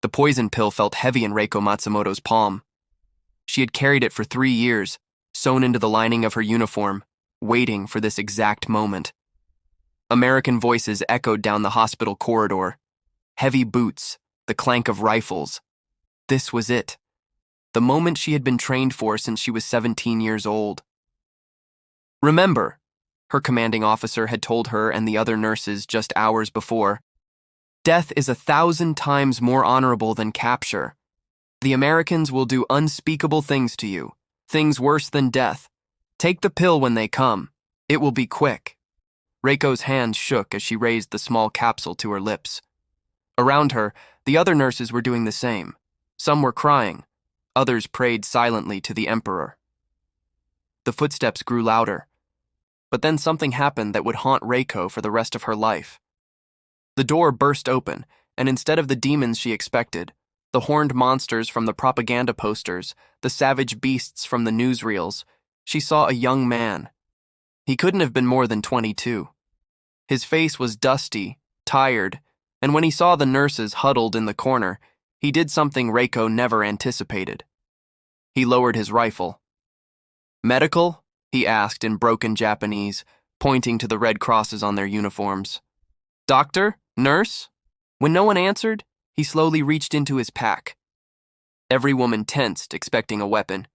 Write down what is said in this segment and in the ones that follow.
The poison pill felt heavy in Reiko Matsumoto's palm. She had carried it for 3 years, sewn into the lining of her uniform, waiting for this exact moment. American voices echoed down the hospital corridor. Heavy boots, the clank of rifles. This was it. The moment she had been trained for since she was 17 years old. "Remember," her commanding officer had told her and the other nurses just hours before, "death is 1,000 times more honorable than capture. The Americans will do unspeakable things to you, things worse than death. Take the pill when they come. It will be quick." Reiko's hands shook as she raised the small capsule to her lips. Around her, the other nurses were doing the same. Some were crying. Others prayed silently to the Emperor. The footsteps grew louder. But then something happened that would haunt Reiko for the rest of her life. The door burst open, and instead of the demons she expected, the horned monsters from the propaganda posters, the savage beasts from the newsreels, she saw a young man. He couldn't have been more than 22. His face was dusty, tired, and when he saw the nurses huddled in the corner, he did something Reiko never anticipated. He lowered his rifle. "Medical?" he asked in broken Japanese, pointing to the red crosses on their uniforms. "Doctor? Nurse?" When no one answered, he slowly reached into his pack. Every woman tensed, expecting a weapon.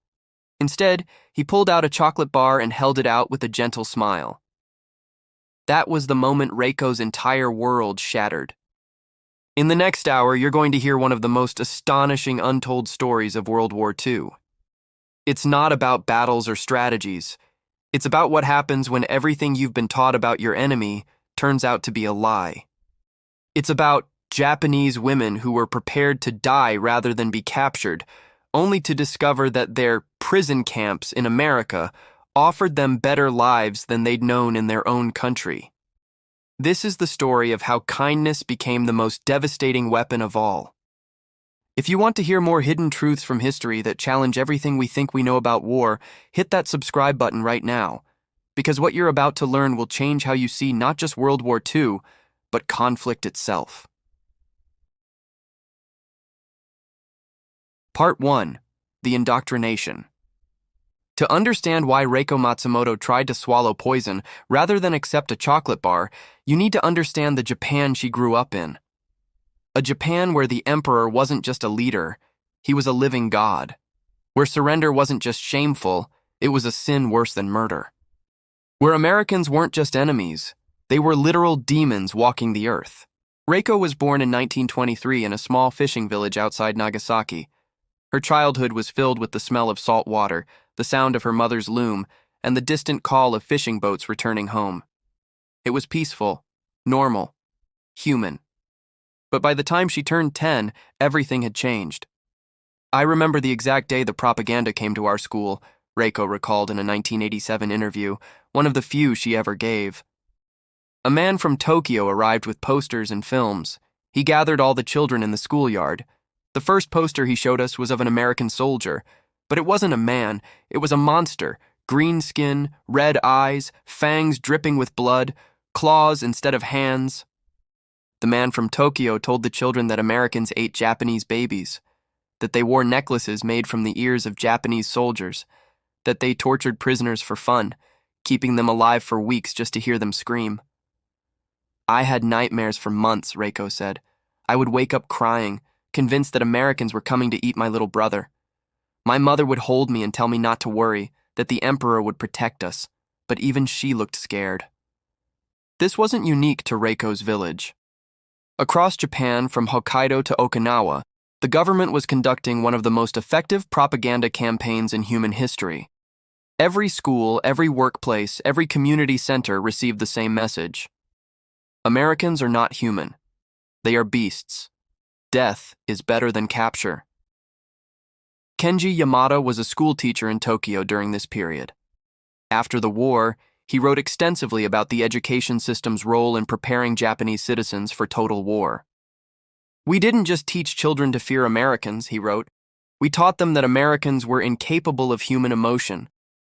Instead, he pulled out a chocolate bar and held it out with a gentle smile. That was the moment Reiko's entire world shattered. In the next hour, you're going to hear one of the most astonishing untold stories of World War II. It's not about battles or strategies. It's about what happens when everything you've been taught about your enemy turns out to be a lie. It's about Japanese women who were prepared to die rather than be captured, only to discover that their prison camps in America offered them better lives than they'd known in their own country. This is the story of how kindness became the most devastating weapon of all. If you want to hear more hidden truths from history that challenge everything we think we know about war, hit that subscribe button right now, because what you're about to learn will change how you see not just World War II, but conflict itself. Part 1. The Indoctrination. To understand why Reiko Matsumoto tried to swallow poison rather than accept a chocolate bar, you need to understand the Japan she grew up in. A Japan where the emperor wasn't just a leader, he was a living god. Where surrender wasn't just shameful, it was a sin worse than murder. Where Americans weren't just enemies, they were literal demons walking the earth. Reiko was born in 1923 in a small fishing village outside Nagasaki. Her childhood was filled with the smell of salt water, the sound of her mother's loom, and the distant call of fishing boats returning home. It was peaceful, normal, human. But by the time she turned 10, everything had changed. "I remember the exact day the propaganda came to our school," Reiko recalled in a 1987 interview, one of the few she ever gave. "A man from Tokyo arrived with posters and films. He gathered all the children in the schoolyard. The first poster he showed us was of an American soldier, but it wasn't a man, it was a monster, green skin, red eyes, fangs dripping with blood, claws instead of hands. The man from Tokyo told the children that Americans ate Japanese babies, that they wore necklaces made from the ears of Japanese soldiers, that they tortured prisoners for fun, keeping them alive for weeks just to hear them scream. I had nightmares for months," Reiko said. "I would wake up crying, convinced that Americans were coming to eat my little brother. My mother would hold me and tell me not to worry, that the emperor would protect us, but even she looked scared." This wasn't unique to Reiko's village. Across Japan, from Hokkaido to Okinawa, the government was conducting one of the most effective propaganda campaigns in human history. Every school, every workplace, every community center received the same message. Americans are not human. They are beasts. Death is better than capture. Kenji Yamada was a school teacher in Tokyo during this period. After the war, he wrote extensively about the education system's role in preparing Japanese citizens for total war. "We didn't just teach children to fear Americans," he wrote. "We taught them that Americans were incapable of human emotion,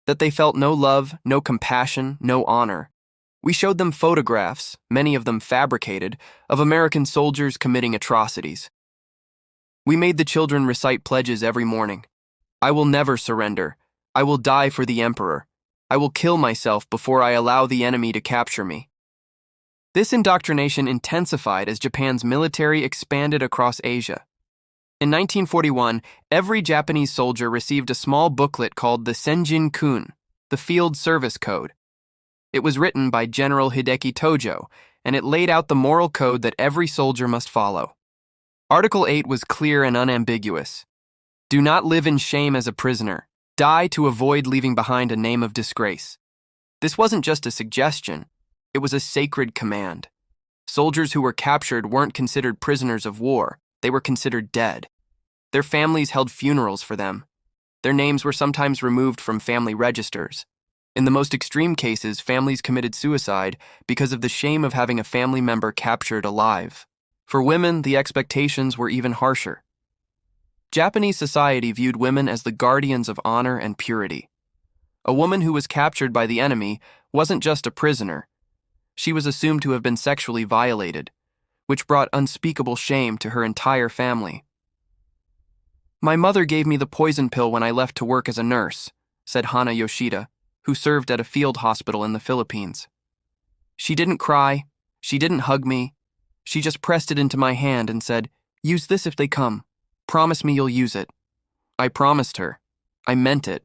that they felt no love, no compassion, no honor. We showed them photographs, many of them fabricated, of American soldiers committing atrocities. We made the children recite pledges every morning. I will never surrender. I will die for the emperor. I will kill myself before I allow the enemy to capture me. This indoctrination intensified as Japan's military expanded across Asia. In 1941, every Japanese soldier received a small booklet called the Senjin-kun, the Field Service Code. It was written by General Hideki Tojo, and it laid out the moral code that every soldier must follow. Article 8 was clear and unambiguous. Do not live in shame as a prisoner. Die to avoid leaving behind a name of disgrace. This wasn't just a suggestion. It was a sacred command. Soldiers who were captured weren't considered prisoners of war. They were considered dead. Their families held funerals for them. Their names were sometimes removed from family registers. In the most extreme cases, families committed suicide because of the shame of having a family member captured alive. For women, the expectations were even harsher. Japanese society viewed women as the guardians of honor and purity. A woman who was captured by the enemy wasn't just a prisoner. She was assumed to have been sexually violated, which brought unspeakable shame to her entire family. My mother gave me the poison pill when I left to work as a nurse, said Hana Yoshida, who served at a field hospital in the Philippines. She didn't cry, she didn't hug me, she just pressed it into my hand and said, "Use this if they come. Promise me you'll use it." I promised her. I meant it.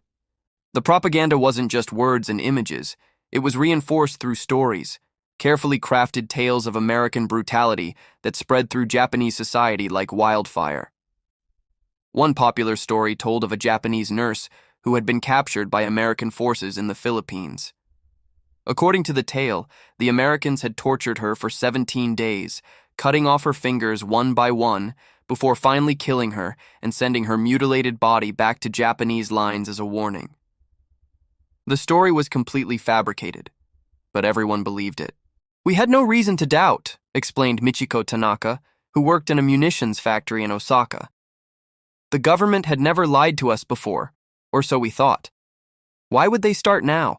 The propaganda wasn't just words and images, it was reinforced through stories, carefully crafted tales of American brutality that spread through Japanese society like wildfire. One popular story told of a Japanese nurse who had been captured by American forces in the Philippines. According to the tale, the Americans had tortured her for 17 days, cutting off her fingers one by one before finally killing her and sending her mutilated body back to Japanese lines as a warning. The story was completely fabricated, but everyone believed it. We had no reason to doubt, explained Michiko Tanaka, who worked in a munitions factory in Osaka. The government had never lied to us before, or so we thought. Why would they start now?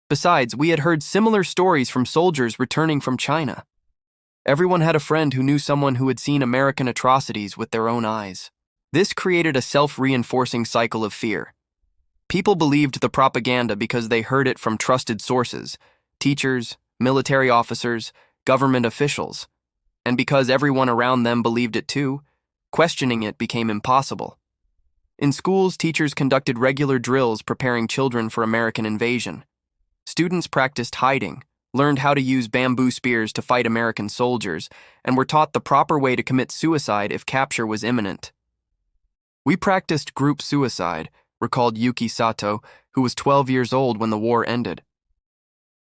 Besides, we had heard similar stories from soldiers returning from China. Everyone had a friend who knew someone who had seen American atrocities with their own eyes. This created a self-reinforcing cycle of fear. People believed the propaganda because they heard it from trusted sources, teachers, military officers, government officials. And because everyone around them believed it too, questioning it became impossible. In schools, teachers conducted regular drills preparing children for American invasion. Students practiced hiding, learned how to use bamboo spears to fight American soldiers, and were taught the proper way to commit suicide if capture was imminent. We practiced group suicide, recalled Yuki Sato, who was 12 years old when the war ended.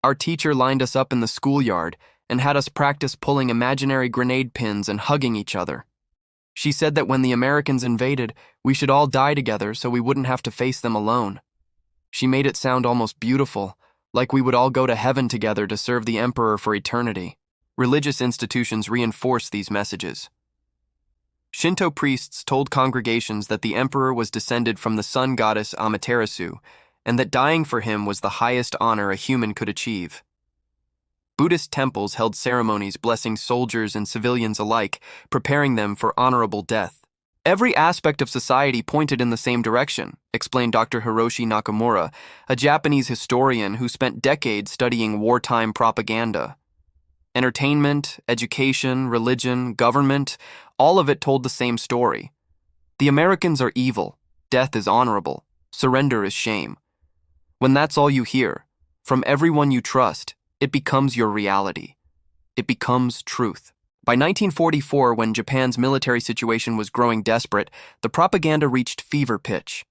Our teacher lined us up in the schoolyard and had us practice pulling imaginary grenade pins and hugging each other. She said that when the Americans invaded, we should all die together so we wouldn't have to face them alone. She made it sound almost beautiful, like we would all go to heaven together to serve the emperor for eternity. Religious institutions reinforced these messages. Shinto priests told congregations that the emperor was descended from the sun goddess Amaterasu, and that dying for him was the highest honor a human could achieve. Buddhist temples held ceremonies blessing soldiers and civilians alike, preparing them for honorable death. Every aspect of society pointed in the same direction, explained Dr. Hiroshi Nakamura, a Japanese historian who spent decades studying wartime propaganda. Entertainment, education, religion, government, all of it told the same story. The Americans are evil, death is honorable, surrender is shame. When that's all you hear, from everyone you trust, it becomes your reality. It becomes truth. By 1944, when Japan's military situation was growing desperate, the propaganda reached fever pitch.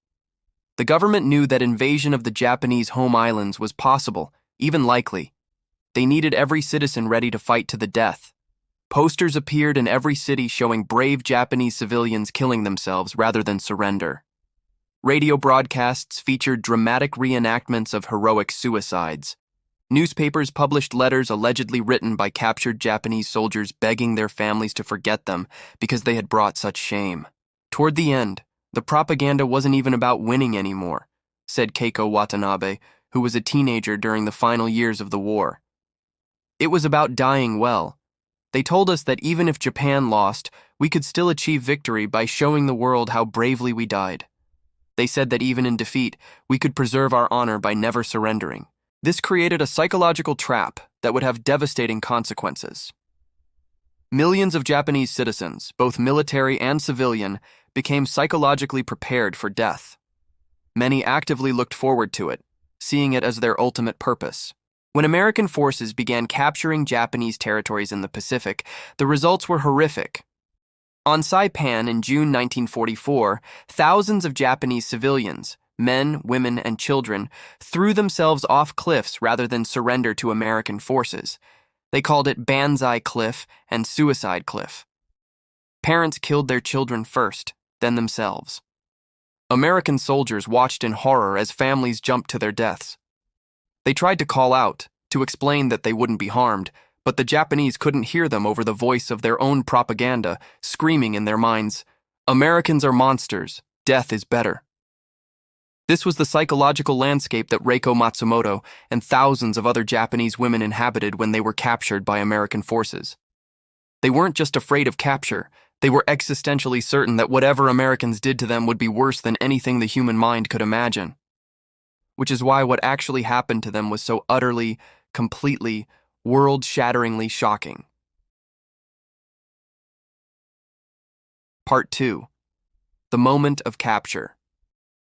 The government knew that invasion of the Japanese home islands was possible, even likely. They needed every citizen ready to fight to the death. Posters appeared in every city showing brave Japanese civilians killing themselves rather than surrender. Radio broadcasts featured dramatic reenactments of heroic suicides. Newspapers published letters allegedly written by captured Japanese soldiers begging their families to forget them because they had brought such shame. Toward the end, the propaganda wasn't even about winning anymore, said Keiko Watanabe, who was a teenager during the final years of the war. It was about dying well. They told us that even if Japan lost, we could still achieve victory by showing the world how bravely we died. They said that even in defeat, we could preserve our honor by never surrendering. This created a psychological trap that would have devastating consequences. Millions of Japanese citizens, both military and civilian, became psychologically prepared for death. Many actively looked forward to it, seeing it as their ultimate purpose. When American forces began capturing Japanese territories in the Pacific, the results were horrific. On Saipan in June 1944, thousands of Japanese civilians, men, women, and children, threw themselves off cliffs rather than surrender to American forces. They called it Banzai Cliff and Suicide Cliff. Parents killed their children first, then themselves. American soldiers watched in horror as families jumped to their deaths. They tried to call out, to explain that they wouldn't be harmed, but the Japanese couldn't hear them over the voice of their own propaganda, screaming in their minds, "Americans are monsters, death is better." This was the psychological landscape that Reiko Matsumoto and thousands of other Japanese women inhabited when they were captured by American forces. They weren't just afraid of capture, they were existentially certain that whatever Americans did to them would be worse than anything the human mind could imagine. Which is why what actually happened to them was so utterly, completely, world-shatteringly shocking. Part 2. The Moment of Capture.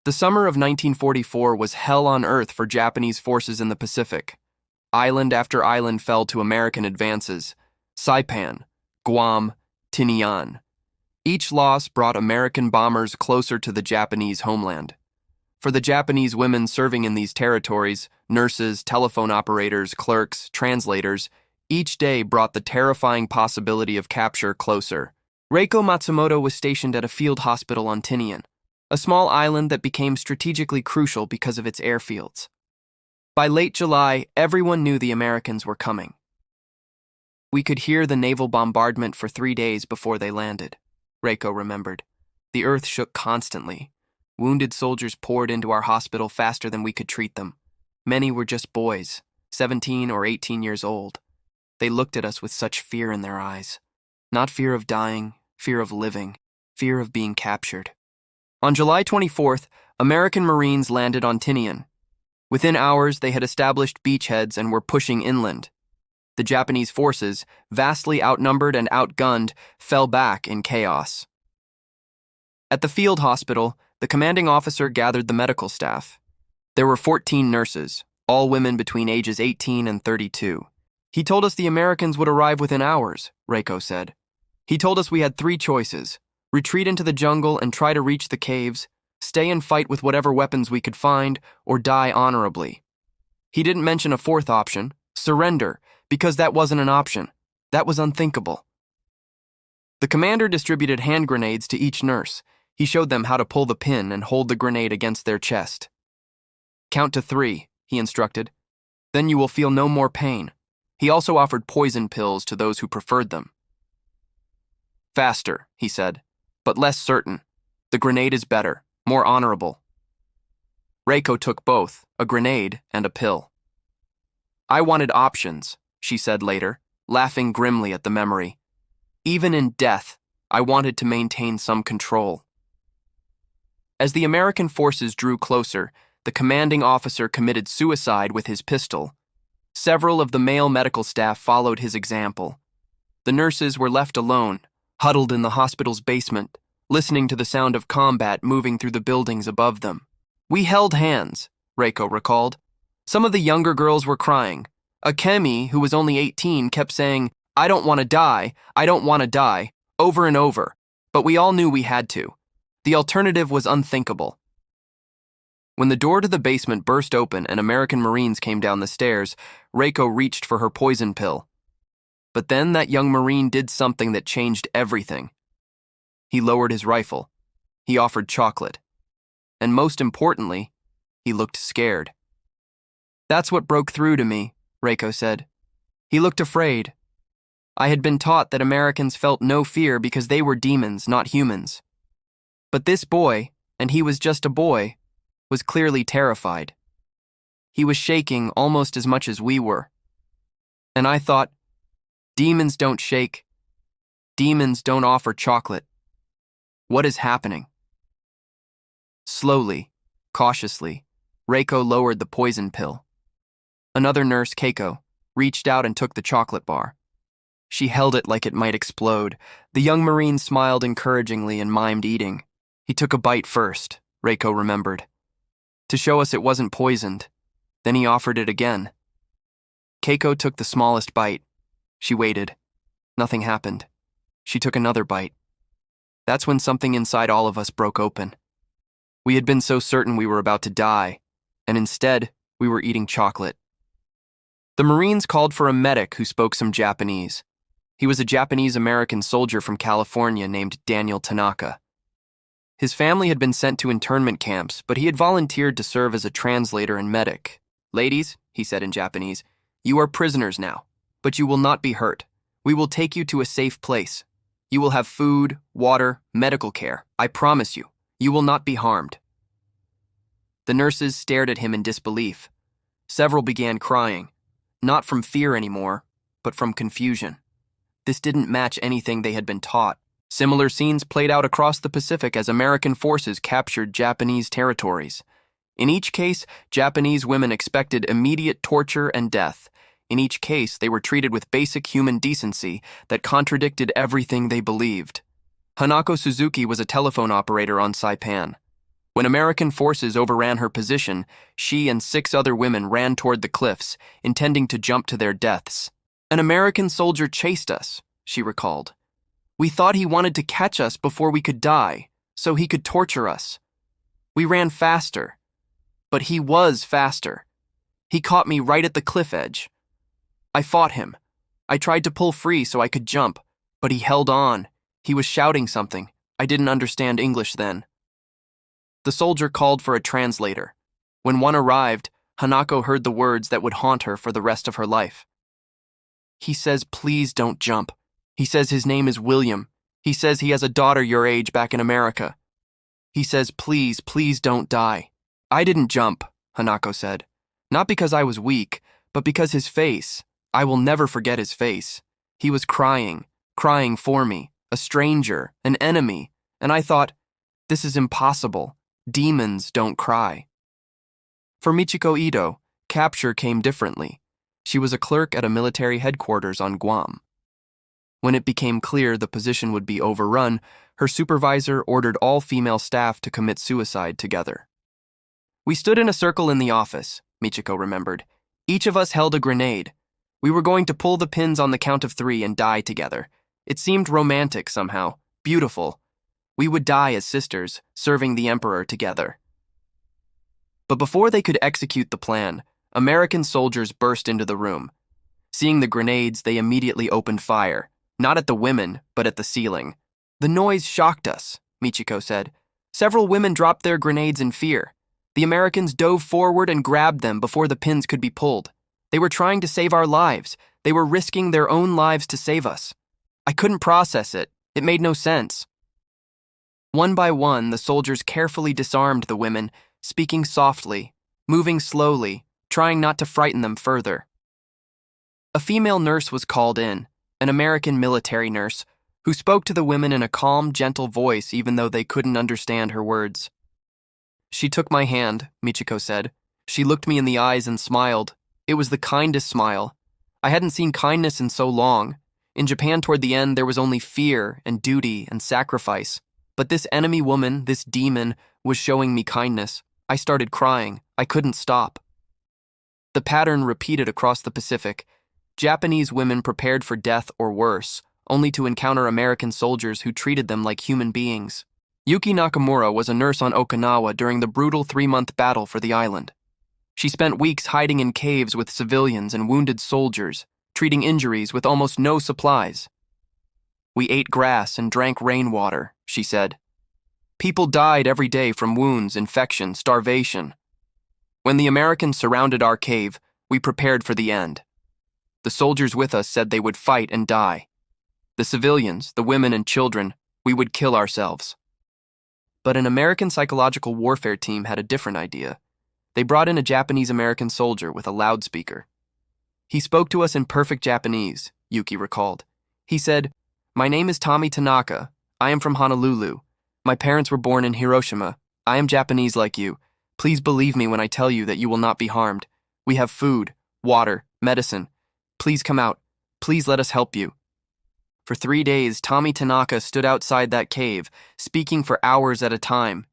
The summer of 1944 was hell on earth for Japanese forces in the Pacific. Island after island fell to American advances. Saipan, Guam, Tinian. Each loss brought American bombers closer to the Japanese homeland. For the Japanese women serving in these territories, nurses, telephone operators, clerks, translators, each day brought the terrifying possibility of capture closer. Reiko Matsumoto was stationed at a field hospital on Tinian, a small island that became strategically crucial because of its airfields. By late July, everyone knew the Americans were coming. We could hear the naval bombardment for 3 days before they landed, Reiko remembered. The earth shook constantly. Wounded soldiers poured into our hospital faster than we could treat them. Many were just boys, 17 or 18 years old. They looked at us with such fear in their eyes. Not fear of dying, fear of living, fear of being captured. On July 24th, American Marines landed on Tinian. Within hours, they had established beachheads and were pushing inland. The Japanese forces, vastly outnumbered and outgunned, fell back in chaos. At the field hospital, the commanding officer gathered the medical staff. There were 14 nurses, all women between ages 18 and 32. He told us the Americans would arrive within hours, Reiko said. He told us we had 3 choices: retreat into the jungle and try to reach the caves, stay and fight with whatever weapons we could find, or die honorably. He didn't mention a 4th option, surrender, because that wasn't an option. That was unthinkable. The commander distributed hand grenades to each nurse. He showed them how to pull the pin and hold the grenade against their chest. "Count to 3, he instructed. "Then you will feel no more pain." He also offered poison pills to those who preferred them. "Faster," he said, "but less certain. The grenade is better, more honorable." Reiko took both, a grenade and a pill. "I wanted options," she said later, laughing grimly at the memory. "Even in death, I wanted to maintain some control." As the American forces drew closer, the commanding officer committed suicide with his pistol. Several of the male medical staff followed his example. The nurses were left alone, huddled in the hospital's basement, listening to the sound of combat moving through the buildings above them. "We held hands," Reiko recalled. Some of the younger girls were crying. Akemi, who was only 18, kept saying, "I don't want to die, I don't want to die," over and over, but we all knew we had to. The alternative was unthinkable. When the door to the basement burst open and American Marines came down the stairs, Reiko reached for her poison pill. But then that young Marine did something that changed everything. He lowered his rifle. He offered chocolate. And most importantly, he looked scared. "That's what broke through to me," Reiko said. "He looked afraid. I had been taught that Americans felt no fear because they were demons, not humans. But this boy, and he was just a boy, was clearly terrified. He was shaking almost as much as we were. And I thought, demons don't shake. Demons don't offer chocolate. What is happening? Slowly, cautiously, Reiko lowered the poison pill. Another nurse, Keiko, reached out and took the chocolate bar. She held it like it might explode. The young Marine smiled encouragingly and mimed eating. He took a bite first, Reiko remembered, to show us it wasn't poisoned. Then he offered it again. Keiko took the smallest bite. She waited. Nothing happened. She took another bite. That's when something inside all of us broke open. We had been so certain we were about to die, and instead, we were eating chocolate. The Marines called for a medic who spoke some Japanese. He was a Japanese-American soldier from California named Daniel Tanaka. His family had been sent to internment camps, but he had volunteered to serve as a translator and medic. "Ladies," he said in Japanese, "you are prisoners now, but you will not be hurt. We will take you to a safe place. You will have food, water, medical care. I promise you, you will not be harmed." The nurses stared at him in disbelief. Several began crying, not from fear anymore, but from confusion. This didn't match anything they had been taught. Similar scenes played out across the Pacific as American forces captured Japanese territories. In each case, Japanese women expected immediate torture and death. In each case, they were treated with basic human decency that contradicted everything they believed. Hanako Suzuki was a telephone operator on Saipan. When American forces overran her position, she and 6 other women ran toward the cliffs, intending to jump to their deaths. "An American soldier chased us," she recalled. "We thought he wanted to catch us before we could die, so he could torture us. We ran faster, but he was faster. He caught me right at the cliff edge. I fought him. I tried to pull free so I could jump, but he held on. He was shouting something. I didn't understand English then." The soldier called for a translator. When one arrived, Hanako heard the words that would haunt her for the rest of her life. "He says, please don't jump. He says his name is William. He says he has a daughter your age back in America. He says, please, please don't die." "I didn't jump," Hanako said. "Not because I was weak, but because his face. I will never forget his face. He was crying for me, a stranger, an enemy, and I thought, this is impossible. Demons don't cry." For Michiko Ito, capture came differently. She was a clerk at a military headquarters on Guam. When it became clear the position would be overrun, her supervisor ordered all female staff to commit suicide together. "We stood in a circle in the office," Michiko remembered. "Each of us held a grenade. We were going to pull the pins on the count of 3 and die together. It seemed romantic somehow, beautiful. We would die as sisters, serving the emperor together." But before they could execute the plan, American soldiers burst into the room. Seeing the grenades, they immediately opened fire, not at the women, but at the ceiling. "The noise shocked us," Michiko said. "Several women dropped their grenades in fear. The Americans dove forward and grabbed them before the pins could be pulled. They were trying to save our lives. They were risking their own lives to save us. I couldn't process it. It made no sense." One by one, the soldiers carefully disarmed the women, speaking softly, moving slowly, trying not to frighten them further. A female nurse was called in, an American military nurse, who spoke to the women in a calm, gentle voice even though they couldn't understand her words. "She took my hand," Michiko said. "She looked me in the eyes and smiled. It was the kindest smile. I hadn't seen kindness in so long. In Japan toward the end, there was only fear and duty and sacrifice. But this enemy woman, this demon, was showing me kindness. I started crying. I couldn't stop." The pattern repeated across the Pacific. Japanese women prepared for death or worse, only to encounter American soldiers who treated them like human beings. Yuki Nakamura was a nurse on Okinawa during the brutal 3-month battle for the island. She spent weeks hiding in caves with civilians and wounded soldiers, treating injuries with almost no supplies. "We ate grass and drank rainwater," she said. "People died every day from wounds, infection, starvation. When the Americans surrounded our cave, we prepared for the end. The soldiers with us said they would fight and die. The civilians, the women and children, we would kill ourselves." But an American psychological warfare team had a different idea. They brought in a Japanese-American soldier with a loudspeaker. "He spoke to us in perfect Japanese," Yuki recalled. "He said, My name is Tommy Tanaka. I am from Honolulu. My parents were born in Hiroshima. I am Japanese like you. Please believe me when I tell you that you will not be harmed. We have food, water, medicine. Please come out. Please let us help you." For 3 days, Tommy Tanaka stood outside that cave, speaking for hours at a time.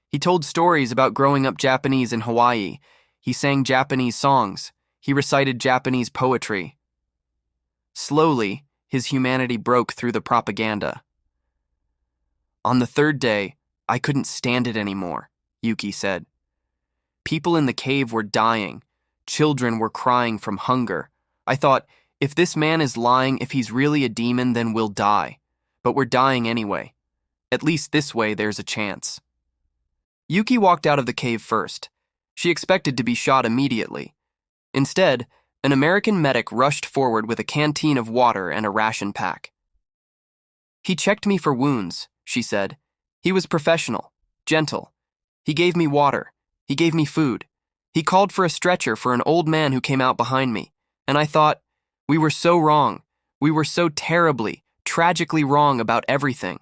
He told stories about growing up Japanese in Hawaii. He sang Japanese songs. He recited Japanese poetry. Slowly, his humanity broke through the propaganda. On the 3rd day, I couldn't stand it anymore, Yuki said. People in the cave were dying. Children were crying from hunger. I thought, if this man is lying, if he's really a demon, then we'll die. But we're dying anyway. At least this way there's a chance. Yuki walked out of the cave first. She expected to be shot immediately. Instead, an American medic rushed forward with a canteen of water and a ration pack. "He checked me for wounds," she said. "He was professional, gentle. He gave me water. He gave me food. He called for a stretcher for an old man who came out behind me. And I thought, we were so wrong. We were so terribly, tragically wrong about everything."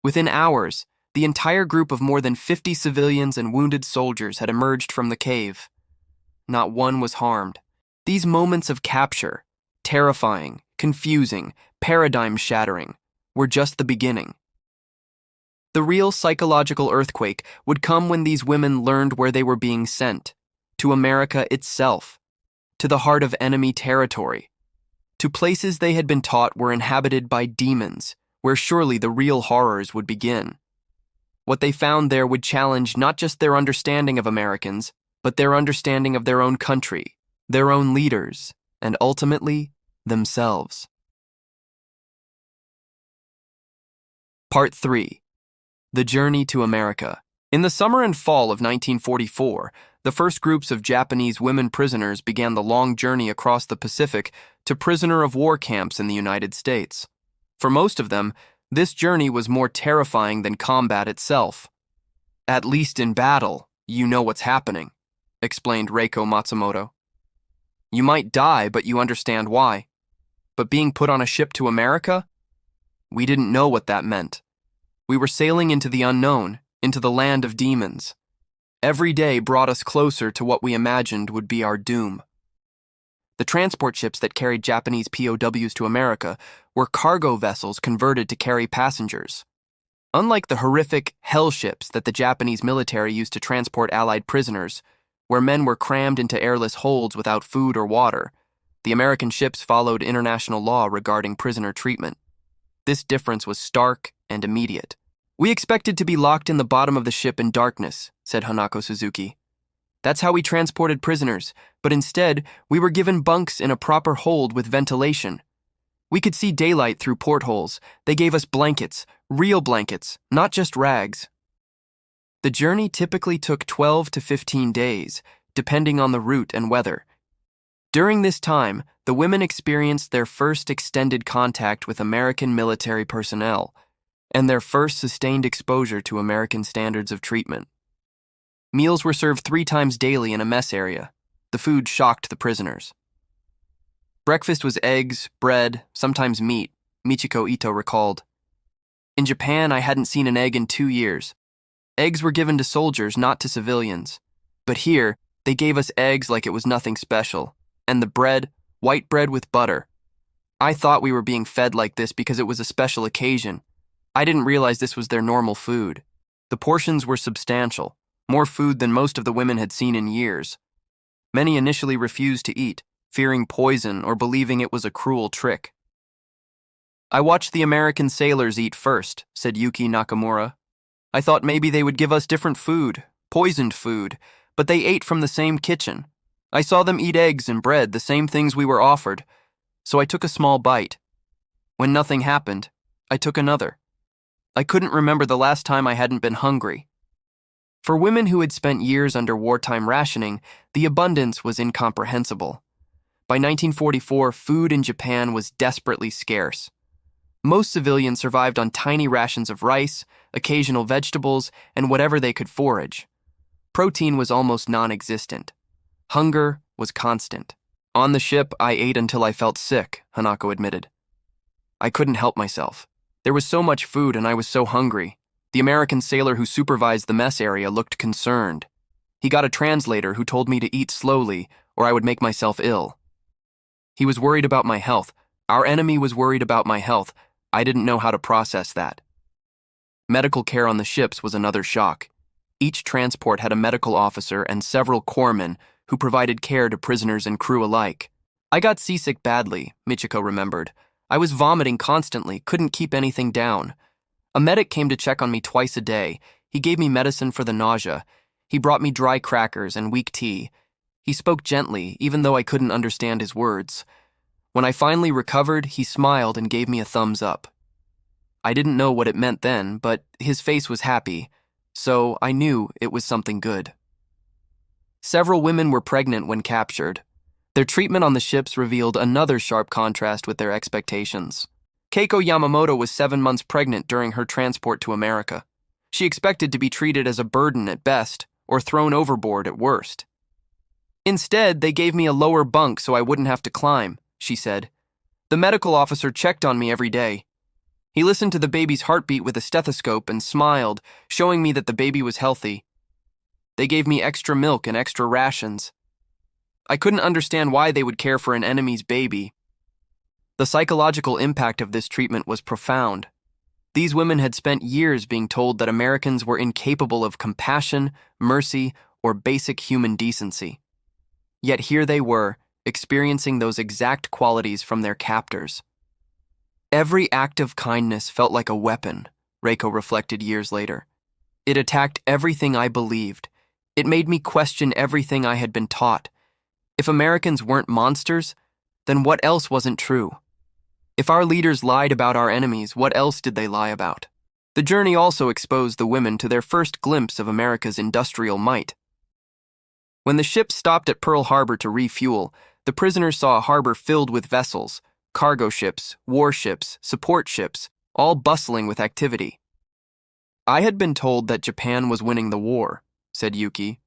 Within hours, the entire group of more than 50 civilians and wounded soldiers had emerged from the cave. Not one was harmed. These moments of capture, terrifying, confusing, paradigm-shattering, were just the beginning. The real psychological earthquake would come when these women learned where they were being sent, to America itself, to the heart of enemy territory, to places they had been taught were inhabited by demons, where surely the real horrors would begin. What they found there would challenge not just their understanding of Americans, but their understanding of their own country, their own leaders, and ultimately, themselves. Part 3. The Journey to America. In the summer and fall of 1944, the first groups of Japanese women prisoners began the long journey across the Pacific to prisoner of war camps in the United States. For most of them, this journey was more terrifying than combat itself. "At least in battle, you know what's happening," explained Reiko Matsumoto. "You might die, but you understand why. But being put on a ship to America? We didn't know what that meant. We were sailing into the unknown, into the land of demons. Every day brought us closer to what we imagined would be our doom." The transport ships that carried Japanese POWs to America were cargo vessels converted to carry passengers. Unlike the horrific hell ships that the Japanese military used to transport Allied prisoners, where men were crammed into airless holds without food or water, the American ships followed international law regarding prisoner treatment. This difference was stark and immediate. "We expected to be locked in the bottom of the ship in darkness," said Hanako Suzuki. "That's how we transported prisoners, but instead, we were given bunks in a proper hold with ventilation. We could see daylight through portholes. They gave us blankets, real blankets, not just rags." The journey typically took 12 to 15 days, depending on the route and weather. During this time, the women experienced their first extended contact with American military personnel and their first sustained exposure to American standards of treatment. Meals were served 3 times daily in a mess area. The food shocked the prisoners. Breakfast was eggs, bread, sometimes meat, Michiko Ito recalled. "In Japan, I hadn't seen an egg in 2 years. Eggs were given to soldiers, not to civilians. But here, they gave us eggs like it was nothing special. And the bread, white bread with butter. I thought we were being fed like this because it was a special occasion. I didn't realize this was their normal food. The portions were substantial, more food than most of the women had seen in years. Many initially refused to eat, fearing poison or believing it was a cruel trick. I watched the American sailors eat first," said Yuki Nakamura. "I thought maybe they would give us different food, poisoned food, but they ate from the same kitchen. I saw them eat eggs and bread, the same things we were offered. So I took a small bite. When nothing happened, I took another. I couldn't remember the last time I hadn't been hungry." For women who had spent years under wartime rationing, the abundance was incomprehensible. By 1944, food in Japan was desperately scarce. Most civilians survived on tiny rations of rice, occasional vegetables, and whatever they could forage. Protein was almost non-existent. Hunger was constant. "On the ship, I ate until I felt sick," Hanako admitted. I couldn't help myself. There was so much food and I was so hungry. The American sailor who supervised the mess area looked concerned. He got a translator who told me to eat slowly or I would make myself ill. He was worried about my health. Our enemy was worried about my health. I didn't know how to process that. Medical care on the ships was another shock. Each transport had a medical officer and several corpsmen who provided care to prisoners and crew alike. I got seasick badly, Michiko remembered. I was vomiting constantly, couldn't keep anything down. A medic came to check on me twice a day. He gave me medicine for the nausea. He brought me dry crackers and weak tea. He spoke gently, even though I couldn't understand his words. When I finally recovered, he smiled and gave me a thumbs up. I didn't know what it meant then, but his face was happy, so I knew it was something good. Several women were pregnant when captured. Their treatment on the ships revealed another sharp contrast with their expectations. Keiko Yamamoto was 7 months pregnant during her transport to America. She expected to be treated as a burden at best, or thrown overboard at worst. Instead, they gave me a lower bunk so I wouldn't have to climb, she said. The medical officer checked on me every day. He listened to the baby's heartbeat with a stethoscope and smiled, showing me that the baby was healthy. They gave me extra milk and extra rations. I couldn't understand why they would care for an enemy's baby. The psychological impact of this treatment was profound. These women had spent years being told that Americans were incapable of compassion, mercy, or basic human decency. Yet here they were, experiencing those exact qualities from their captors. Every act of kindness felt like a weapon, Reiko reflected years later. It attacked everything I believed. It made me question everything I had been taught. If Americans weren't monsters, then what else wasn't true? If our leaders lied about our enemies, what else did they lie about? The journey also exposed the women to their first glimpse of America's industrial might. When the ship stopped at Pearl Harbor to refuel, the prisoners saw a harbor filled with vessels, cargo ships, warships, support ships, all bustling with activity. I had been told that Japan was winning the war, said Yuki.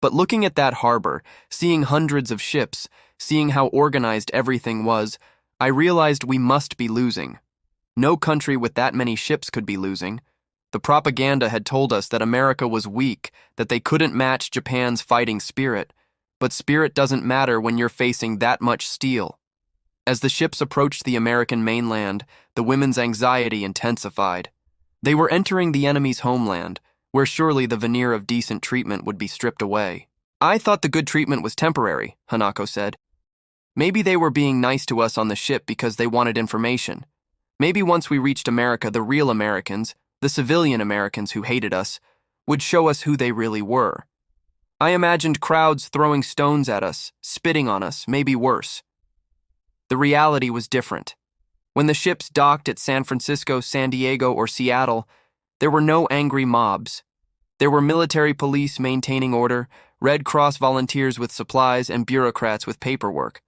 But looking at that harbor, seeing hundreds of ships, seeing how organized everything was, I realized we must be losing. No country with that many ships could be losing. The propaganda had told us that America was weak, that they couldn't match Japan's fighting spirit. But spirit doesn't matter when you're facing that much steel. As the ships approached the American mainland, the women's anxiety intensified. They were entering the enemy's homeland, where surely the veneer of decent treatment would be stripped away. I thought the good treatment was temporary, Hanako said. Maybe they were being nice to us on the ship because they wanted information. Maybe once we reached America, the real Americans, the civilian Americans who hated us, would show us who they really were. I imagined crowds throwing stones at us, spitting on us, maybe worse. The reality was different. When the ships docked at San Francisco, San Diego, or Seattle, there were no angry mobs. There were military police maintaining order, Red Cross volunteers with supplies, and bureaucrats with paperwork.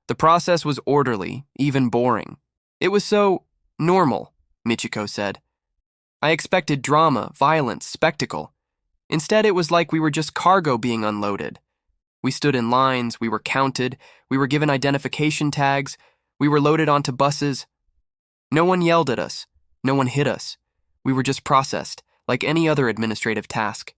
The process was orderly, even boring. It was so normal, Michiko said. I expected drama, violence, spectacle. Instead, it was like we were just cargo being unloaded. We stood in lines, we were counted, we were given identification tags, we were loaded onto buses. No one yelled at us, no one hit us. We were just processed, like any other administrative task.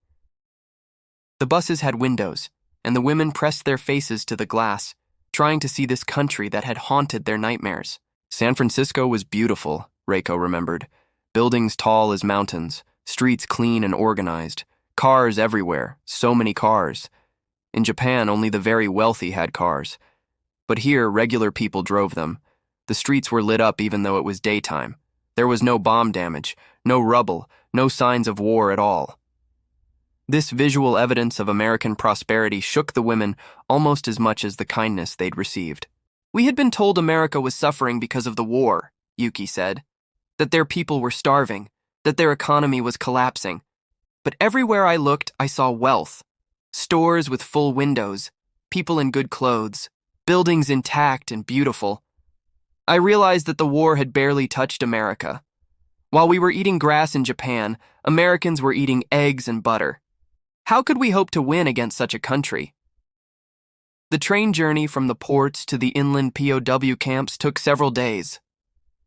The buses had windows, and the women pressed their faces to the glass, trying to see this country that had haunted their nightmares. San Francisco was beautiful, Reiko remembered. Buildings tall as mountains, streets clean and organized, cars everywhere, so many cars. In Japan, only the very wealthy had cars. But here, regular people drove them. The streets were lit up even though it was daytime. There was no bomb damage, no rubble, no signs of war at all. This visual evidence of American prosperity shook the women almost as much as the kindness they'd received. We had been told America was suffering because of the war, Yuki said. That their people were starving, that their economy was collapsing. But everywhere I looked, I saw wealth. Stores with full windows, people in good clothes, buildings intact and beautiful. I realized that the war had barely touched America. While we were eating grass in Japan, Americans were eating eggs and butter. How could we hope to win against such a country? The train journey from the ports to the inland POW camps took several days.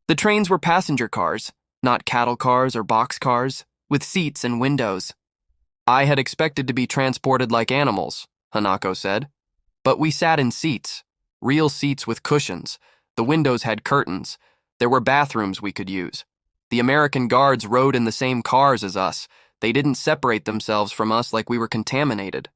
The trains were passenger cars, not cattle cars or box cars, with seats and windows. I had expected to be transported like animals, Hanako said. But we sat in seats, real seats with cushions. The windows had curtains. There were bathrooms we could use. The American guards rode in the same cars as us. They didn't separate themselves from us like we were contaminated.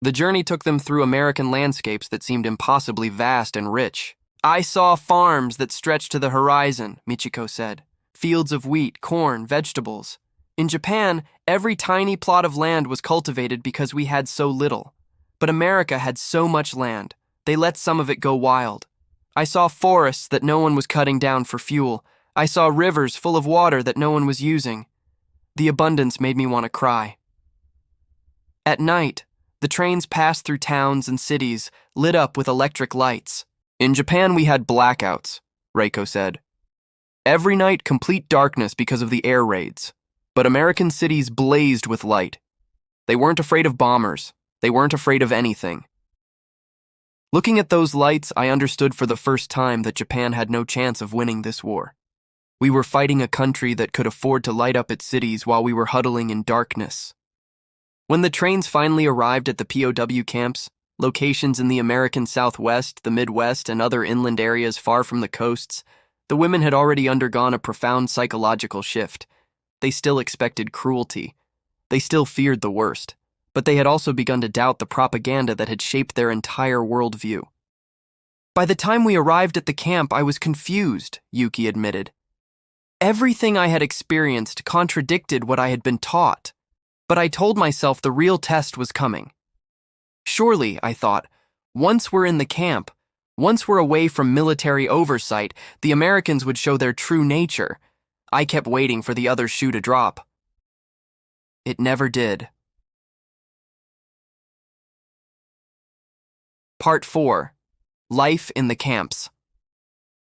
The journey took them through American landscapes that seemed impossibly vast and rich. I saw farms that stretched to the horizon, Michiko said. Fields of wheat, corn, vegetables. In Japan, every tiny plot of land was cultivated because we had so little. But America had so much land. They let some of it go wild. I saw forests that no one was cutting down for fuel. I saw rivers full of water that no one was using. The abundance made me want to cry. At night, the trains passed through towns and cities, lit up with electric lights. In Japan, we had blackouts, Reiko said. Every night, complete darkness because of the air raids. But American cities blazed with light. They weren't afraid of bombers. They weren't afraid of anything. Looking at those lights, I understood for the first time that Japan had no chance of winning this war. We were fighting a country that could afford to light up its cities while we were huddling in darkness. When the trains finally arrived at the POW camps, locations in the American Southwest, the Midwest, and other inland areas far from the coasts, the women had already undergone a profound psychological shift. They still expected cruelty. They still feared the worst. But they had also begun to doubt the propaganda that had shaped their entire worldview. By the time we arrived at the camp, I was confused, Yuki admitted. Everything I had experienced contradicted what I had been taught, but I told myself the real test was coming. Surely, I thought, once we're in the camp, once we're away from military oversight, the Americans would show their true nature. I kept waiting for the other shoe to drop. It never did. Part 4. Life in the Camps.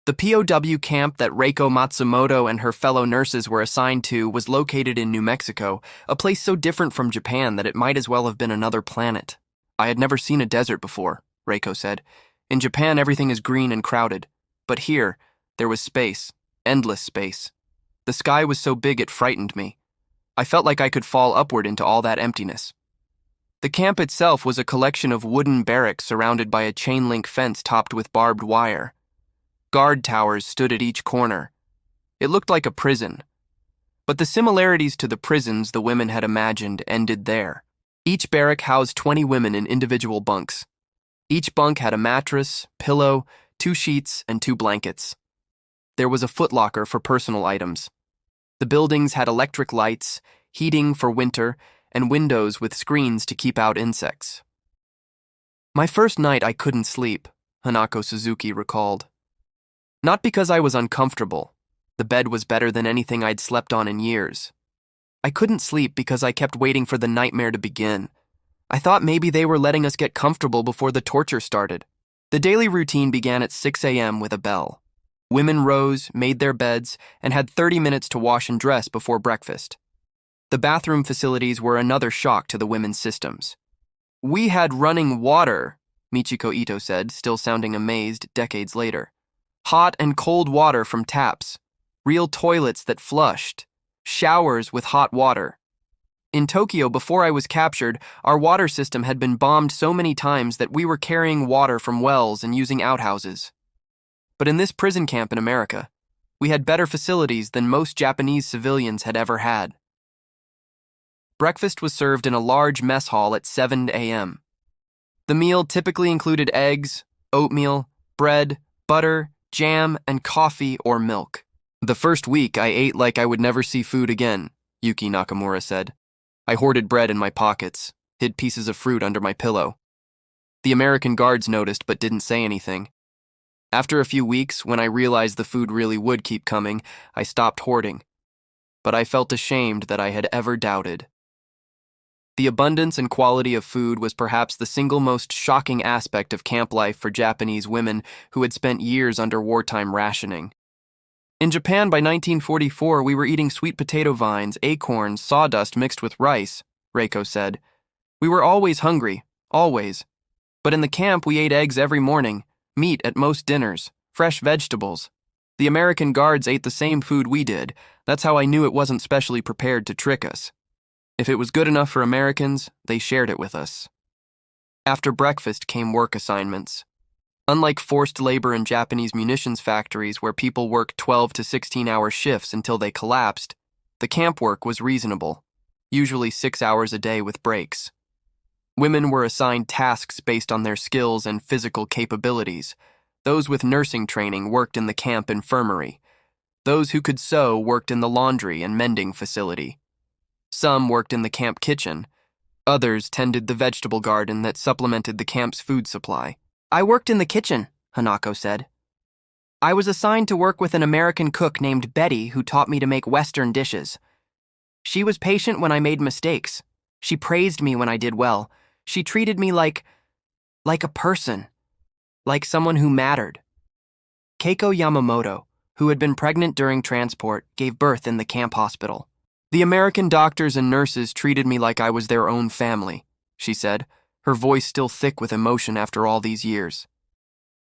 The POW camp that Reiko Matsumoto and her fellow nurses were assigned to was located in New Mexico, a place so different from Japan that it might as well have been another planet. I had never seen a desert before, Reiko said. In Japan, everything is green and crowded. But here, there was space, endless space. The sky was so big it frightened me. I felt like I could fall upward into all that emptiness. The camp itself was a collection of wooden barracks surrounded by a chain-link fence topped with barbed wire. Guard towers stood at each corner. It looked like a prison. But the similarities to the prisons the women had imagined ended there. Each barrack housed 20 women in individual bunks. Each bunk had a mattress, pillow, 2 sheets, and 2 blankets. There was a footlocker for personal items. The buildings had electric lights, heating for winter, and windows with screens to keep out insects. My first night I couldn't sleep, Hanako Suzuki recalled. Not because I was uncomfortable. The bed was better than anything I'd slept on in years. I couldn't sleep because I kept waiting for the nightmare to begin. I thought maybe they were letting us get comfortable before the torture started. The daily routine began at 6 a.m. with a bell. Women rose, made their beds, and had 30 minutes to wash and dress before breakfast. The bathroom facilities were another shock to the women's systems. We had running water, Michiko Ito said, still sounding amazed decades later. Hot and cold water from taps. Real toilets that flushed. Showers with hot water. In Tokyo, before I was captured, our water system had been bombed so many times that we were carrying water from wells and using outhouses. But in this prison camp in America, we had better facilities than most Japanese civilians had ever had. Breakfast was served in a large mess hall at 7 a.m. The meal typically included eggs, oatmeal, bread, butter, jam, and coffee or milk. The first week, I ate like I would never see food again, Yuki Nakamura said. I hoarded bread in my pockets, hid pieces of fruit under my pillow. The American guards noticed but didn't say anything. After a few weeks, when I realized the food really would keep coming, I stopped hoarding. But I felt ashamed that I had ever doubted. The abundance and quality of food was perhaps the single most shocking aspect of camp life for Japanese women who had spent years under wartime rationing. In Japan by 1944, we were eating sweet potato vines, acorns, sawdust mixed with rice, Reiko said. We were always hungry, always. But in the camp, we ate eggs every morning, meat at most dinners, fresh vegetables. The American guards ate the same food we did. That's how I knew it wasn't specially prepared to trick us. If it was good enough for Americans, they shared it with us. After breakfast came work assignments. Unlike forced labor in Japanese munitions factories where people worked 12 to 16-hour shifts until they collapsed, the camp work was reasonable, usually 6 hours a day with breaks. Women were assigned tasks based on their skills and physical capabilities. Those with nursing training worked in the camp infirmary. Those who could sew worked in the laundry and mending facility. Some worked in the camp kitchen. Others tended the vegetable garden that supplemented the camp's food supply. I worked in the kitchen, Hanako said. I was assigned to work with an American cook named Betty who taught me to make Western dishes. She was patient when I made mistakes. She praised me when I did well. She treated me like a person, like someone who mattered. Keiko Yamamoto, who had been pregnant during transport, gave birth in the camp hospital. The American doctors and nurses treated me like I was their own family, she said, her voice still thick with emotion after all these years.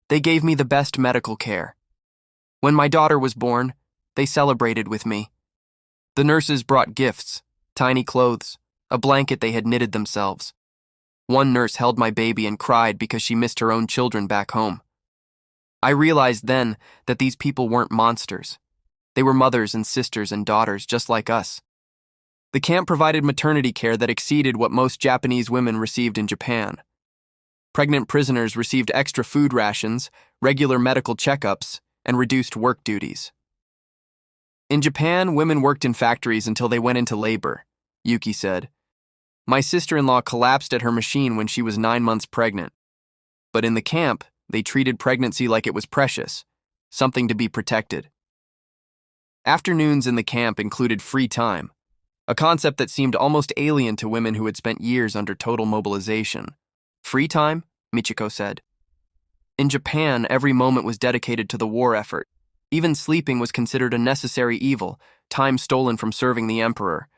They gave me the best medical care. When my daughter was born, they celebrated with me. The nurses brought gifts, tiny clothes, a blanket they had knitted themselves. One nurse held my baby and cried because she missed her own children back home. I realized then that these people weren't monsters. They were mothers and sisters and daughters just like us. The camp provided maternity care that exceeded what most Japanese women received in Japan. Pregnant prisoners received extra food rations, regular medical checkups, and reduced work duties. In Japan, women worked in factories until they went into labor, Yuki said. My sister-in-law collapsed at her machine when she was 9 months pregnant. But in the camp, they treated pregnancy like it was precious, something to be protected. Afternoons in the camp included free time, a concept that seemed almost alien to women who had spent years under total mobilization. Free time? Michiko said. In Japan, every moment was dedicated to the war effort. Even sleeping was considered a necessary evil, time stolen from serving the emperor.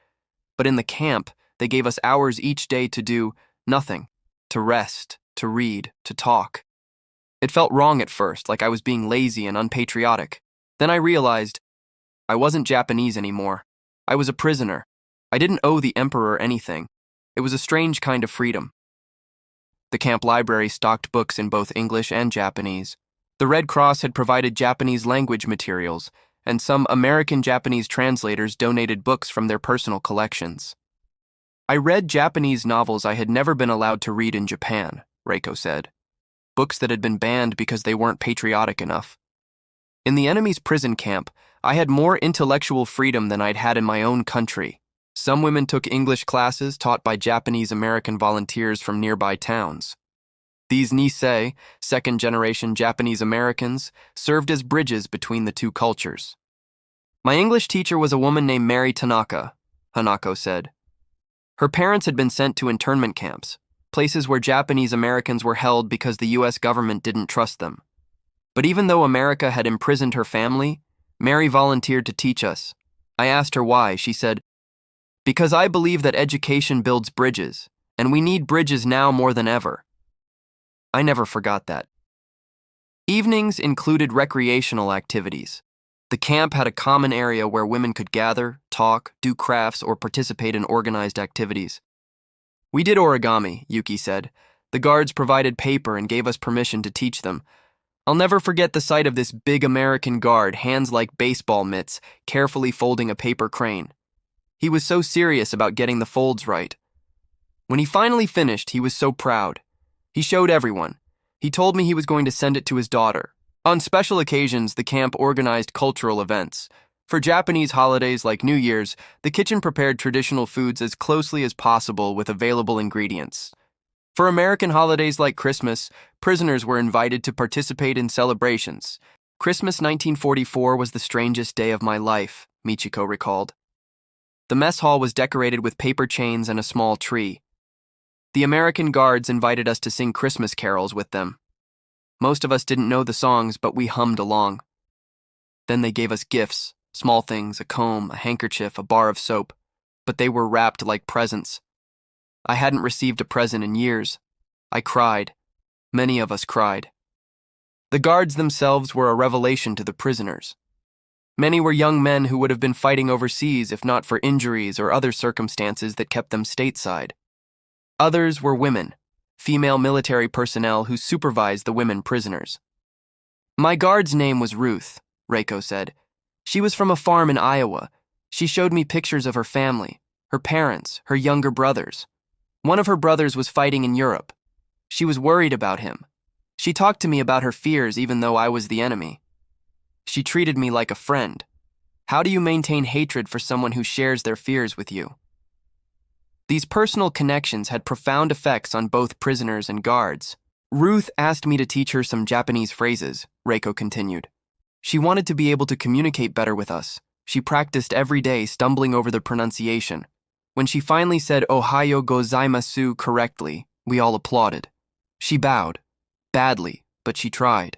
But in the camp, they gave us hours each day to do nothing, to rest, to read, to talk. It felt wrong at first, like I was being lazy and unpatriotic. Then I realized I wasn't Japanese anymore. I was a prisoner. I didn't owe the emperor anything. It was a strange kind of freedom. The camp library stocked books in both English and Japanese. The Red Cross had provided Japanese language materials, and some American Japanese translators donated books from their personal collections. I read Japanese novels I had never been allowed to read in Japan, Reiko said. Books that had been banned because they weren't patriotic enough. In the enemy's prison camp, I had more intellectual freedom than I'd had in my own country. Some women took English classes taught by Japanese-American volunteers from nearby towns. These Nisei, second-generation Japanese Americans, served as bridges between the two cultures. My English teacher was a woman named Mary Tanaka, Hanako said. Her parents had been sent to internment camps, places where Japanese Americans were held because the U.S. government didn't trust them. But even though America had imprisoned her family, Mary volunteered to teach us. I asked her why. She said, "Because I believe that education builds bridges, and we need bridges now more than ever." I never forgot that. Evenings included recreational activities. The camp had a common area where women could gather, talk, do crafts, or participate in organized activities. We did origami, Yuki said. The guards provided paper and gave us permission to teach them. I'll never forget the sight of this big American guard, hands like baseball mitts, carefully folding a paper crane. He was so serious about getting the folds right. When he finally finished, he was so proud. He showed everyone. He told me he was going to send it to his daughter. On special occasions, the camp organized cultural events. For Japanese holidays like New Year's, the kitchen prepared traditional foods as closely as possible with available ingredients. For American holidays like Christmas, prisoners were invited to participate in celebrations. Christmas 1944 was the strangest day of my life, Michiko recalled. The mess hall was decorated with paper chains and a small tree. The American guards invited us to sing Christmas carols with them. Most of us didn't know the songs, but we hummed along. Then they gave us gifts, small things, a comb, a handkerchief, a bar of soap, but they were wrapped like presents. I hadn't received a present in years. I cried. Many of us cried. The guards themselves were a revelation to the prisoners. Many were young men who would have been fighting overseas if not for injuries or other circumstances that kept them stateside. Others were women, female military personnel who supervised the women prisoners. My guard's name was Ruth, Reiko said. She was from a farm in Iowa. She showed me pictures of her family, her parents, her younger brothers. One of her brothers was fighting in Europe. She was worried about him. She talked to me about her fears even though I was the enemy. She treated me like a friend. How do you maintain hatred for someone who shares their fears with you? These personal connections had profound effects on both prisoners and guards. Ruth asked me to teach her some Japanese phrases, Reiko continued. She wanted to be able to communicate better with us. She practiced every day, stumbling over the pronunciation. When she finally said Ohayo gozaimasu correctly, we all applauded. She bowed. Badly, but she tried.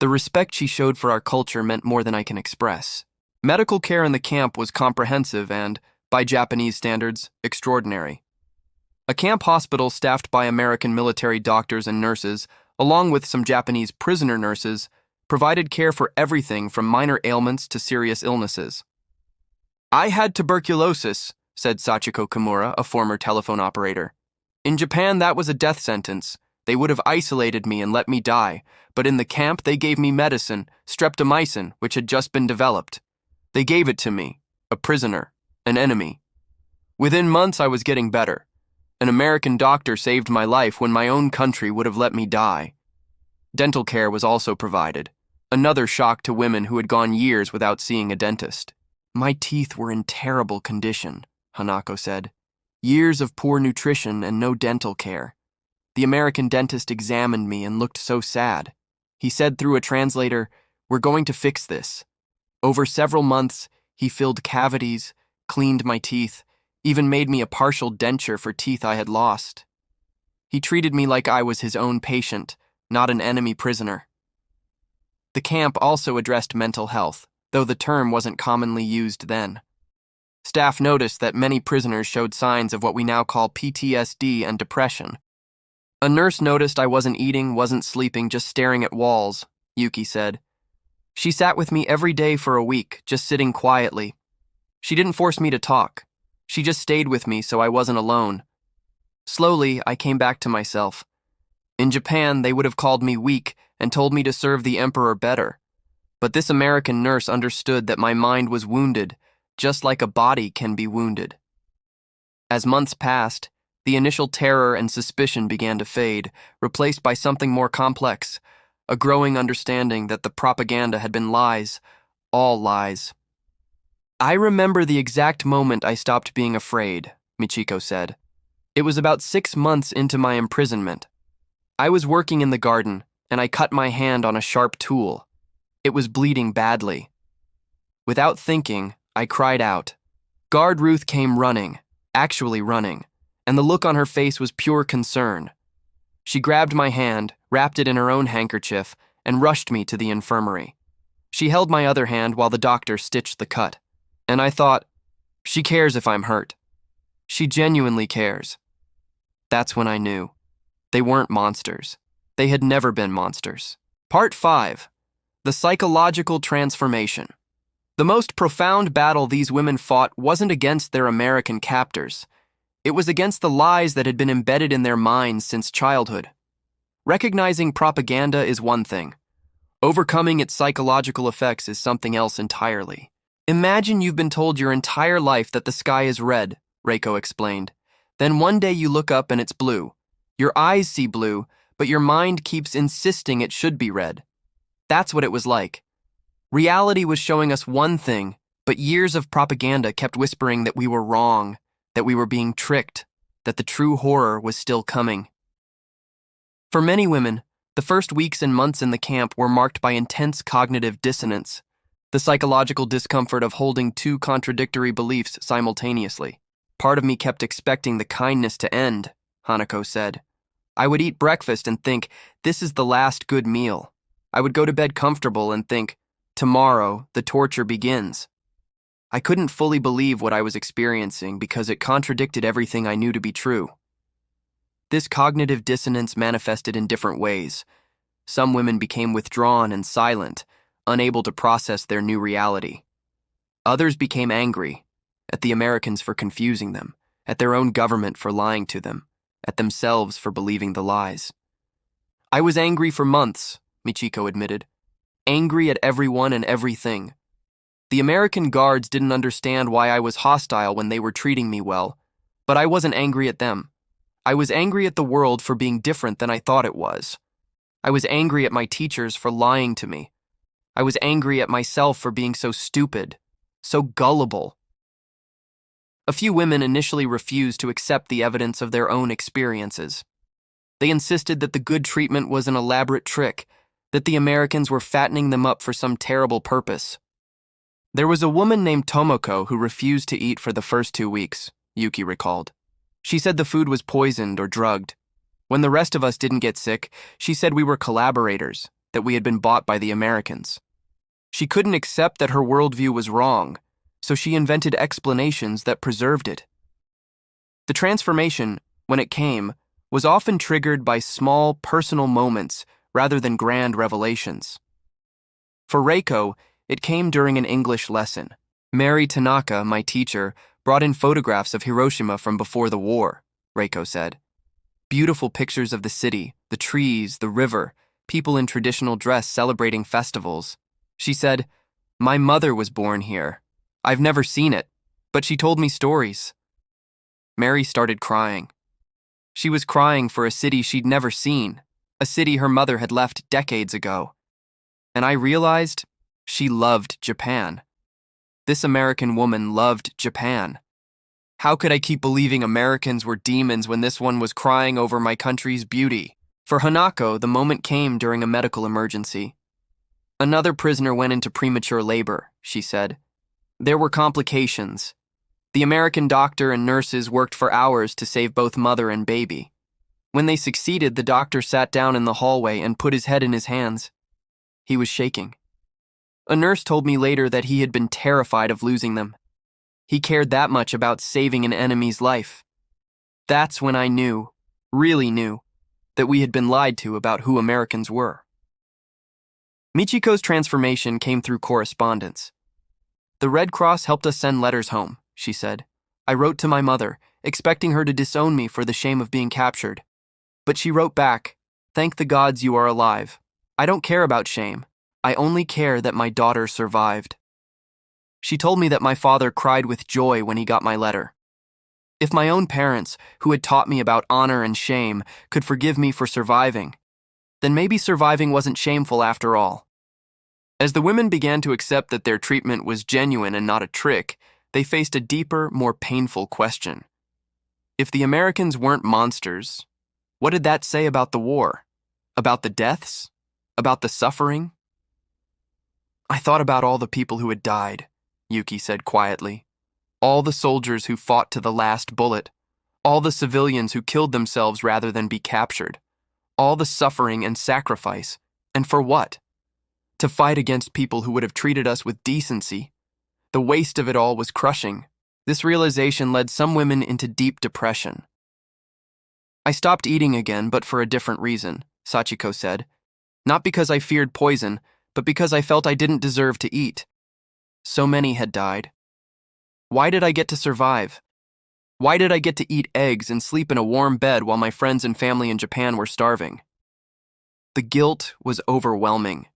The respect she showed for our culture meant more than I can express. Medical care in the camp was comprehensive and, by Japanese standards, extraordinary. A camp hospital staffed by American military doctors and nurses, along with some Japanese prisoner nurses, provided care for everything from minor ailments to serious illnesses. I had tuberculosis, said Sachiko Kimura, a former telephone operator. In Japan, that was a death sentence. They would have isolated me and let me die, but in the camp they gave me medicine, streptomycin, which had just been developed. They gave it to me, a prisoner, an enemy. Within months I was getting better. An American doctor saved my life when my own country would have let me die. Dental care was also provided, another shock to women who had gone years without seeing a dentist. My teeth were in terrible condition, Hanako said. Years of poor nutrition and no dental care. The American dentist examined me and looked so sad. He said through a translator, "We're going to fix this." Over several months, he filled cavities, cleaned my teeth, even made me a partial denture for teeth I had lost. He treated me like I was his own patient, not an enemy prisoner. The camp also addressed mental health, though the term wasn't commonly used then. Staff noticed that many prisoners showed signs of what we now call PTSD and depression. A nurse noticed I wasn't eating, wasn't sleeping, just staring at walls, Yuki said. She sat with me every day for a week, just sitting quietly. She didn't force me to talk. She just stayed with me so I wasn't alone. Slowly, I came back to myself. In Japan, they would have called me weak and told me to serve the emperor better. But this American nurse understood that my mind was wounded, just like a body can be wounded. As months passed, the initial terror and suspicion began to fade, replaced by something more complex, a growing understanding that the propaganda had been lies, all lies. I remember the exact moment I stopped being afraid, Michiko said. It was about 6 months into my imprisonment. I was working in the garden, and I cut my hand on a sharp tool. It was bleeding badly. Without thinking, I cried out. Guard Ruth came running, actually running, and the look on her face was pure concern. She grabbed my hand, wrapped it in her own handkerchief, and rushed me to the infirmary. She held my other hand while the doctor stitched the cut, and I thought, she cares if I'm hurt. She genuinely cares. That's when I knew. They weren't monsters. They had never been monsters. Part 5. The Psychological Transformation. The most profound battle these women fought wasn't against their American captors. It was against the lies that had been embedded in their minds since childhood. Recognizing propaganda is one thing. Overcoming its psychological effects is something else entirely. Imagine you've been told your entire life that the sky is red, Reiko explained. Then one day you look up and it's blue. Your eyes see blue, but your mind keeps insisting it should be red. That's what it was like. Reality was showing us one thing, but years of propaganda kept whispering that we were wrong, that we were being tricked, that the true horror was still coming. For many women, the first weeks and months in the camp were marked by intense cognitive dissonance, the psychological discomfort of holding two contradictory beliefs simultaneously. Part of me kept expecting the kindness to end, Hanako said. I would eat breakfast and think, this is the last good meal. I would go to bed comfortable and think, tomorrow, the torture begins. I couldn't fully believe what I was experiencing because it contradicted everything I knew to be true. This cognitive dissonance manifested in different ways. Some women became withdrawn and silent, unable to process their new reality. Others became angry at the Americans for confusing them, at their own government for lying to them, at themselves for believing the lies. I was angry for months, Michiko admitted. Angry at everyone and everything. The American guards didn't understand why I was hostile when they were treating me well, but I wasn't angry at them. I was angry at the world for being different than I thought it was. I was angry at my teachers for lying to me. I was angry at myself for being so stupid, so gullible. A few women initially refused to accept the evidence of their own experiences. They insisted that the good treatment was an elaborate trick, that the Americans were fattening them up for some terrible purpose. There was a woman named Tomoko who refused to eat for the first 2 weeks, Yuki recalled. She said the food was poisoned or drugged. When the rest of us didn't get sick, she said we were collaborators, that we had been bought by the Americans. She couldn't accept that her worldview was wrong, so she invented explanations that preserved it. The transformation, when it came, was often triggered by small, personal moments rather than grand revelations. For Reiko, it came during an English lesson. Mary Tanaka, my teacher, brought in photographs of Hiroshima from before the war, Reiko said. Beautiful pictures of the city, the trees, the river, people in traditional dress celebrating festivals. She said, "My mother was born here. I've never seen it, but she told me stories." Mary started crying. She was crying for a city she'd never seen, a city her mother had left decades ago. And I realized she loved Japan. This American woman loved Japan. How could I keep believing Americans were demons when this one was crying over my country's beauty? For Hanako, the moment came during a medical emergency. Another prisoner went into premature labor, she said. There were complications. The American doctor and nurses worked for hours to save both mother and baby. When they succeeded, the doctor sat down in the hallway and put his head in his hands. He was shaking. A nurse told me later that he had been terrified of losing them. He cared that much about saving an enemy's life. That's when I knew, really knew, that we had been lied to about who Americans were. Michiko's transformation came through correspondence. The Red Cross helped us send letters home, she said. I wrote to my mother, expecting her to disown me for the shame of being captured. But she wrote back, "Thank the gods you are alive. I don't care about shame. I only care that my daughter survived." She told me that my father cried with joy when he got my letter. If my own parents, who had taught me about honor and shame, could forgive me for surviving, then maybe surviving wasn't shameful after all. As the women began to accept that their treatment was genuine and not a trick, they faced a deeper, more painful question. If the Americans weren't monsters, what did that say about the war? About the deaths? About the suffering? I thought about all the people who had died, Yuki said quietly. All the soldiers who fought to the last bullet. All the civilians who killed themselves rather than be captured. All the suffering and sacrifice. And for what? To fight against people who would have treated us with decency. The waste of it all was crushing. This realization led some women into deep depression. I stopped eating again, but for a different reason, Sachiko said. Not because I feared poison, but because I felt I didn't deserve to eat. So many had died. Why did I get to survive? Why did I get to eat eggs and sleep in a warm bed while my friends and family in Japan were starving? The guilt was overwhelming.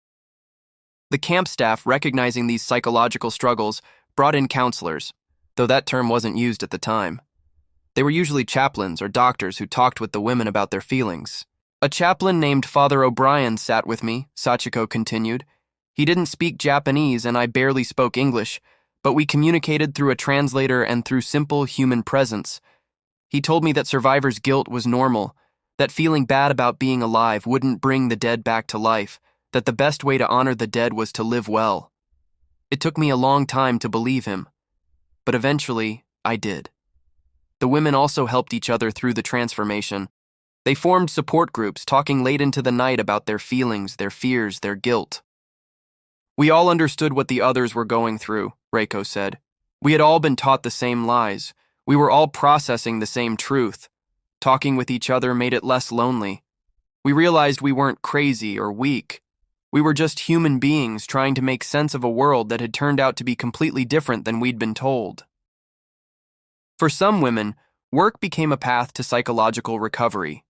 The camp staff, recognizing these psychological struggles, brought in counselors, though that term wasn't used at the time. They were usually chaplains or doctors who talked with the women about their feelings. A chaplain named Father O'Brien sat with me, Sachiko continued. He didn't speak Japanese and I barely spoke English, but we communicated through a translator and through simple human presence. He told me that survivors' guilt was normal, that feeling bad about being alive wouldn't bring the dead back to life, that the best way to honor the dead was to live well. It took me a long time to believe him, but eventually I did. The women also helped each other through the transformation. They formed support groups, talking late into the night about their feelings, their fears, their guilt. We all understood what the others were going through, Reiko said. We had all been taught the same lies. We were all processing the same truth. Talking with each other made it less lonely. We realized we weren't crazy or weak. We were just human beings trying to make sense of a world that had turned out to be completely different than we'd been told. For some women, work became a path to psychological recovery.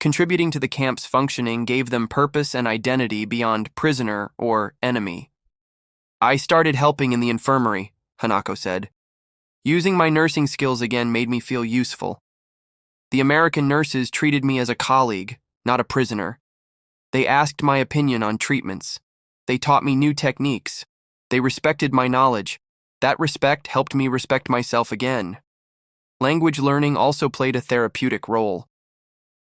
Contributing to the camp's functioning gave them purpose and identity beyond prisoner or enemy. I started helping in the infirmary, Hanako said. Using my nursing skills again made me feel useful. The American nurses treated me as a colleague, not a prisoner. They asked my opinion on treatments. They taught me new techniques. They respected my knowledge. That respect helped me respect myself again. Language learning also played a therapeutic role.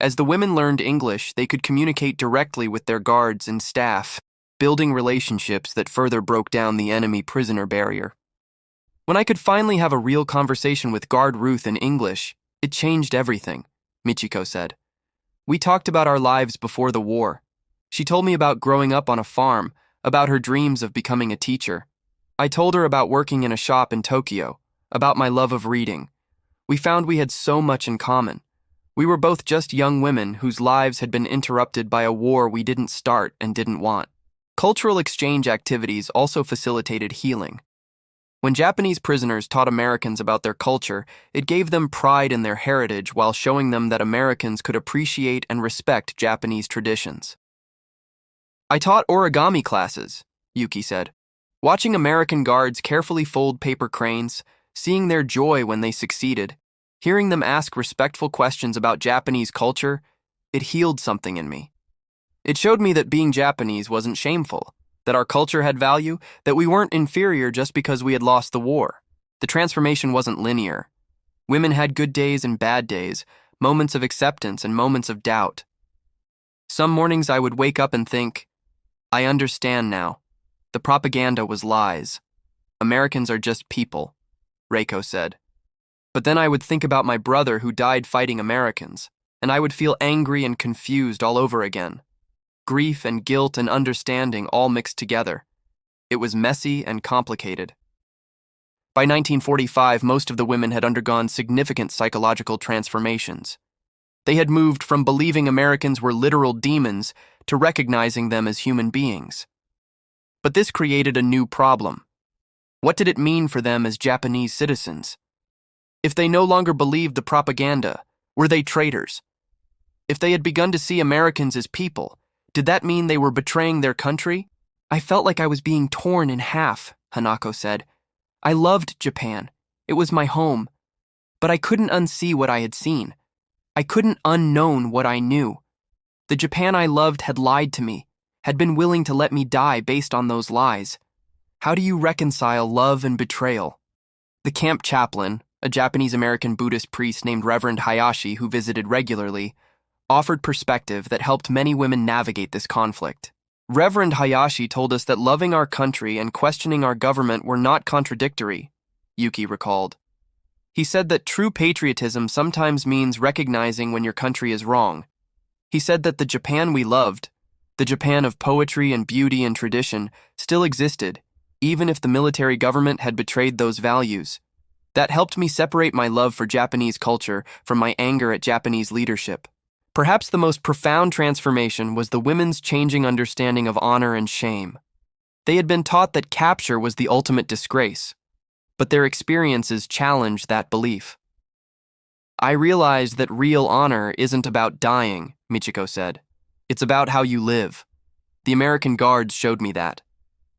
As the women learned English, they could communicate directly with their guards and staff, building relationships that further broke down the enemy-prisoner barrier. When I could finally have a real conversation with Guard Ruth in English, it changed everything, Michiko said. We talked about our lives before the war. She told me about growing up on a farm, about her dreams of becoming a teacher. I told her about working in a shop in Tokyo, about my love of reading. We found we had so much in common. We were both just young women whose lives had been interrupted by a war we didn't start and didn't want. Cultural exchange activities also facilitated healing. When Japanese prisoners taught Americans about their culture, it gave them pride in their heritage while showing them that Americans could appreciate and respect Japanese traditions. I taught origami classes, Yuki said. Watching American guards carefully fold paper cranes, seeing their joy when they succeeded, hearing them ask respectful questions about Japanese culture, it healed something in me. It showed me that being Japanese wasn't shameful, that our culture had value, that we weren't inferior just because we had lost the war. The transformation wasn't linear. Women had good days and bad days, moments of acceptance and moments of doubt. Some mornings I would wake up and think, I understand now. The propaganda was lies. Americans are just people, Reiko said. But then I would think about my brother who died fighting Americans, and I would feel angry and confused all over again. Grief and guilt and understanding all mixed together. It was messy and complicated. By 1945, most of the women had undergone significant psychological transformations. They had moved from believing Americans were literal demons to recognizing them as human beings. But this created a new problem. What did it mean for them as Japanese citizens? If they no longer believed the propaganda, were they traitors? If they had begun to see Americans as people, did that mean they were betraying their country? I felt like I was being torn in half, Hanako said. I loved Japan. It was my home. But I couldn't unsee what I had seen. I couldn't unknown what I knew. The Japan I loved had lied to me, had been willing to let me die based on those lies. How do you reconcile love and betrayal? The camp chaplain, a Japanese-American Buddhist priest named Reverend Hayashi who visited regularly, offered perspective that helped many women navigate this conflict. Reverend Hayashi told us that loving our country and questioning our government were not contradictory, Yuki recalled. He said that true patriotism sometimes means recognizing when your country is wrong. He said that the Japan we loved, the Japan of poetry and beauty and tradition, still existed, even if the military government had betrayed those values. That helped me separate my love for Japanese culture from my anger at Japanese leadership. Perhaps the most profound transformation was the women's changing understanding of honor and shame. They had been taught that capture was the ultimate disgrace, but their experiences challenged that belief. I realized that real honor isn't about dying, Michiko said. It's about how you live. The American guards showed me that.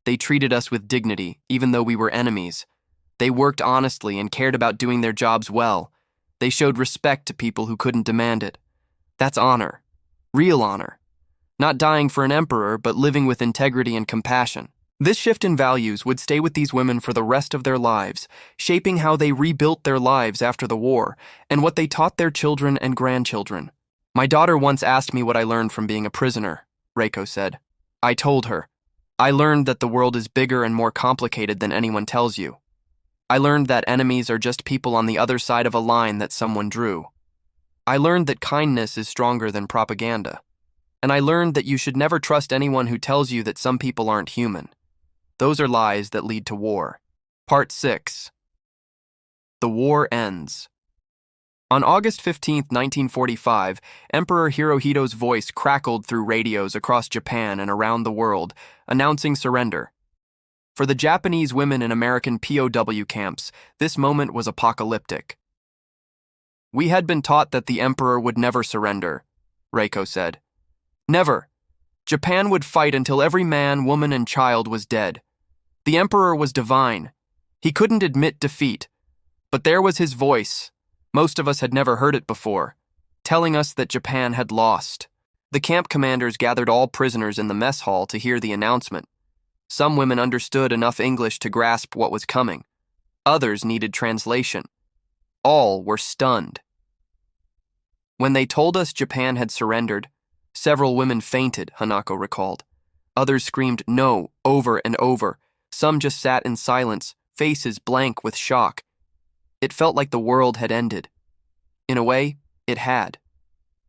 They treated us with dignity, even though we were enemies. They worked honestly and cared about doing their jobs well. They showed respect to people who couldn't demand it. That's honor. Real honor. Not dying for an emperor, but living with integrity and compassion. This shift in values would stay with these women for the rest of their lives, shaping how they rebuilt their lives after the war, and what they taught their children and grandchildren. My daughter once asked me what I learned from being a prisoner, Reiko said. I told her, I learned that the world is bigger and more complicated than anyone tells you. I learned that enemies are just people on the other side of a line that someone drew. I learned that kindness is stronger than propaganda. And I learned that you should never trust anyone who tells you that some people aren't human. Those are lies that lead to war. Part 6. The war ends. On August 15, 1945, Emperor Hirohito's voice crackled through radios across Japan and around the world, announcing surrender. For the Japanese women in American POW camps, this moment was apocalyptic. "We had been taught that the emperor would never surrender," Reiko said. "Never. Japan would fight until every man, woman, and child was dead. The emperor was divine. He couldn't admit defeat. But there was his voice. Most of us had never heard it before, telling us that Japan had lost." The camp commanders gathered all prisoners in the mess hall to hear the announcement. Some women understood enough English to grasp what was coming. Others needed translation. All were stunned. When they told us Japan had surrendered, several women fainted, Hanako recalled. Others screamed no over and over. Some just sat in silence, faces blank with shock. It felt like the world had ended. In a way, it had.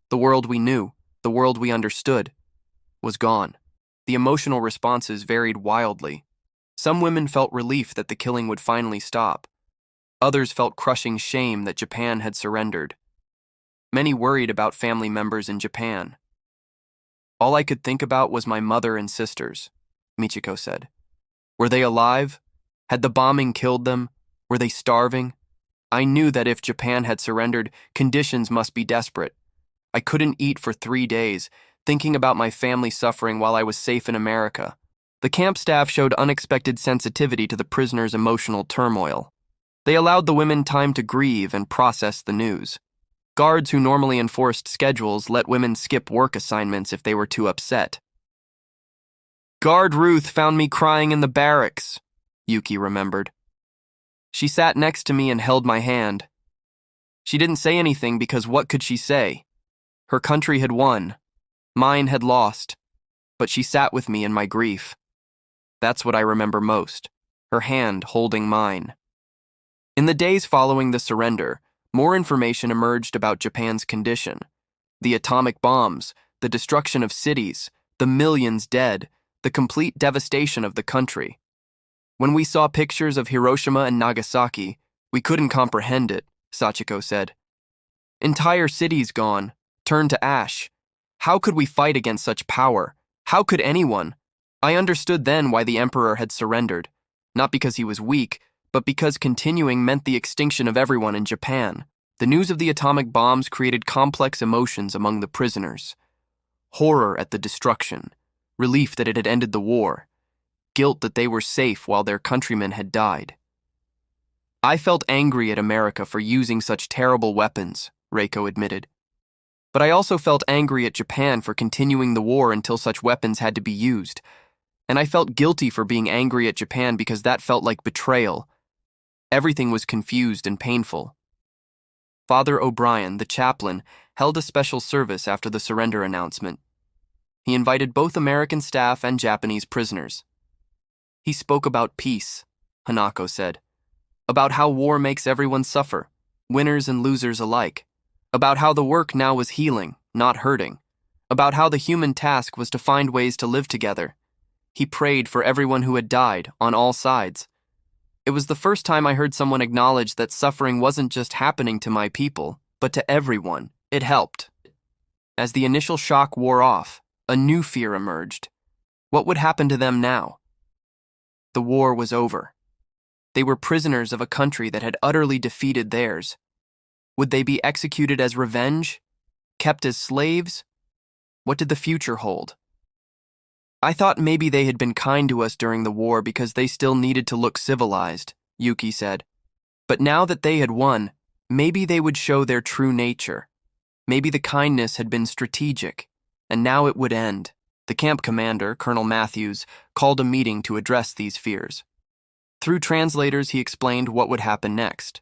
The world we knew, the world we understood, was gone. The emotional responses varied wildly. Some women felt relief that the killing would finally stop. Others felt crushing shame that Japan had surrendered. Many worried about family members in Japan. "All I could think about was my mother and sisters," Michiko said. "Were they alive? Had the bombing killed them? Were they starving? I knew that if Japan had surrendered, conditions must be desperate. I couldn't eat for 3 days, thinking about my family suffering while I was safe in America." The camp staff showed unexpected sensitivity to the prisoners' emotional turmoil. They allowed the women time to grieve and process the news. Guards who normally enforced schedules let women skip work assignments if they were too upset. "Guard Ruth found me crying in the barracks," Yuki remembered. "She sat next to me and held my hand. She didn't say anything because what could she say? Her country had won. Mine had lost. But she sat with me in my grief. That's what I remember most, her hand holding mine." In the days following the surrender, more information emerged about Japan's condition. The atomic bombs, the destruction of cities, the millions dead, the complete devastation of the country. When we saw pictures of Hiroshima and Nagasaki, we couldn't comprehend it, Sachiko said. "Entire cities gone, turned to ash. How could we fight against such power? How could anyone?" I understood then why the emperor had surrendered, not because he was weak, but because continuing meant the extinction of everyone in Japan. The news of the atomic bombs created complex emotions among the prisoners. Horror at the destruction, relief that it had ended the war, guilt that they were safe while their countrymen had died. "I felt angry at America for using such terrible weapons," Reiko admitted. "But I also felt angry at Japan for continuing the war until such weapons had to be used. And I felt guilty for being angry at Japan because that felt like betrayal. Everything was confused and painful." Father O'Brien, the chaplain, held a special service after the surrender announcement. He invited both American staff and Japanese prisoners. He spoke about peace, Hanako said, about how war makes everyone suffer, winners and losers alike, about how the work now was healing, not hurting, about how the human task was to find ways to live together. He prayed for everyone who had died, on all sides. It was the first time I heard someone acknowledge that suffering wasn't just happening to my people, but to everyone. It helped. As the initial shock wore off, a new fear emerged. What would happen to them now? The war was over. They were prisoners of a country that had utterly defeated theirs. Would they be executed as revenge? Kept as slaves? What did the future hold? I thought maybe they had been kind to us during the war because they still needed to look civilized, Yuki said. But now that they had won, maybe they would show their true nature. Maybe the kindness had been strategic, and now it would end. The camp commander, Colonel Matthews, called a meeting to address these fears. Through translators, he explained what would happen next.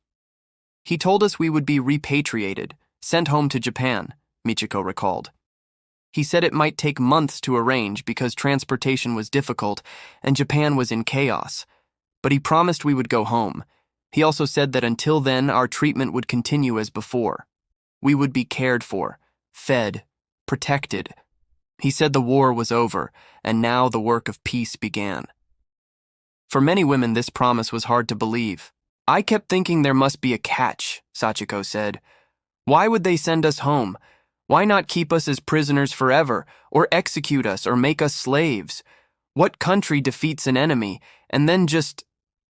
He told us we would be repatriated, sent home to Japan, Michiko recalled. He said it might take months to arrange because transportation was difficult and Japan was in chaos, but he promised we would go home. He also said that until then, our treatment would continue as before. We would be cared for, fed, protected. He said the war was over, and now the work of peace began. For many women, this promise was hard to believe. I kept thinking there must be a catch, Sachiko said. Why would they send us home? Why not keep us as prisoners forever, or execute us, or make us slaves? What country defeats an enemy and then just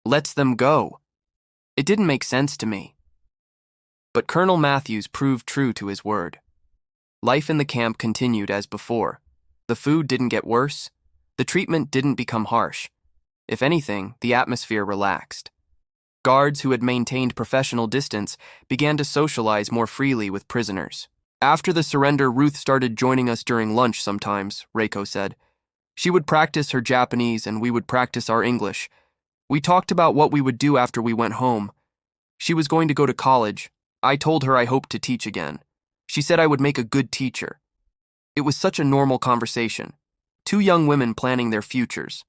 lets them go? It didn't make sense to me. But Colonel Matthews proved true to his word. Life in the camp continued as before. The food didn't get worse. The treatment didn't become harsh. If anything, the atmosphere relaxed. Guards who had maintained professional distance began to socialize more freely with prisoners. After the surrender, Ruth started joining us during lunch sometimes, Reiko said. She would practice her Japanese and we would practice our English. We talked about what we would do after we went home. She was going to go to college. I told her I hoped to teach again. She said I would make a good teacher. It was such a normal conversation. Two young women planning their futures.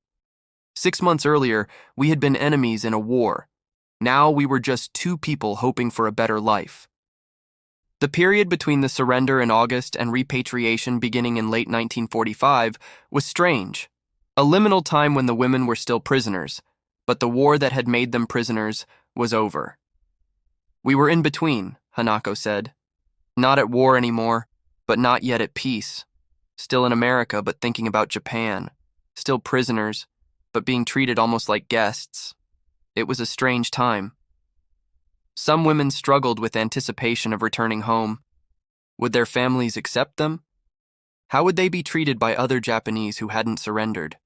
6 months earlier, we had been enemies in a war. Now we were just two people hoping for a better life. The period between the surrender in August and repatriation beginning in late 1945 was strange. A liminal time when the women were still prisoners, but the war that had made them prisoners was over. We were in between, Hanako said. Not at war anymore, but not yet at peace. Still in America, but thinking about Japan. Still prisoners, but being treated almost like guests. It was a strange time. Some women struggled with anticipation of returning home. Would their families accept them? How would they be treated by other Japanese who hadn't surrendered?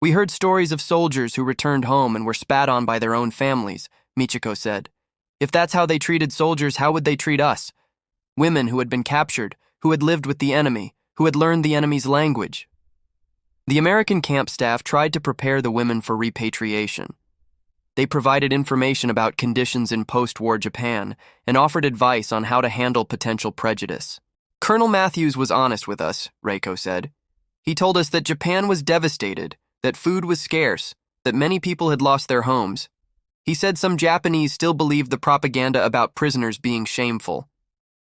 We heard stories of soldiers who returned home and were spat on by their own families, Michiko said. If that's how they treated soldiers, how would they treat us? Women who had been captured, who had lived with the enemy, who had learned the enemy's language. The American camp staff tried to prepare the women for repatriation. They provided information about conditions in post-war Japan and offered advice on how to handle potential prejudice. Colonel Matthews was honest with us, Reiko said. He told us that Japan was devastated, that food was scarce, that many people had lost their homes. He said some Japanese still believed the propaganda about prisoners being shameful.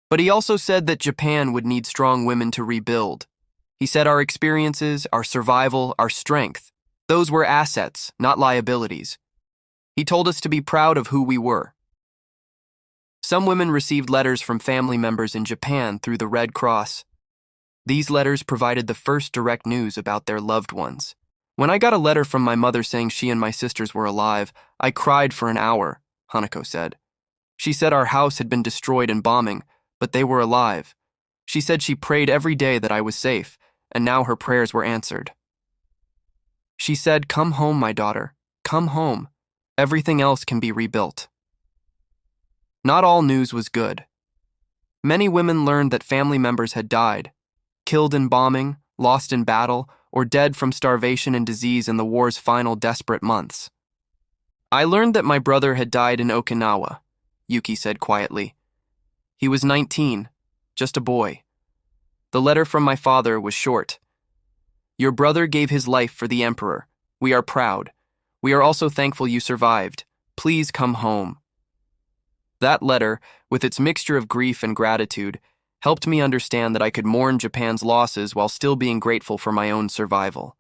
But he also said that Japan would need strong women to rebuild. He said our experiences, our survival, our strength, those were assets, not liabilities. He told us to be proud of who we were. Some women received letters from family members in Japan through the Red Cross. These letters provided the first direct news about their loved ones. When I got a letter from my mother saying she and my sisters were alive, I cried for an hour, Hanako said. She said our house had been destroyed in bombing, but they were alive. She said she prayed every day that I was safe, and now her prayers were answered. She said, "Come home, my daughter. Come home. Everything else can be rebuilt." Not all news was good. Many women learned that family members had died, killed in bombing, lost in battle, or dead from starvation and disease in the war's final desperate months. I learned that my brother had died in Okinawa, Yuki said quietly. He was 19, just a boy. The letter from my father was short. Your brother gave his life for the emperor. We are proud. We are also thankful you survived. Please come home. That letter, with its mixture of grief and gratitude, helped me understand that I could mourn Japan's losses while still being grateful for my own survival.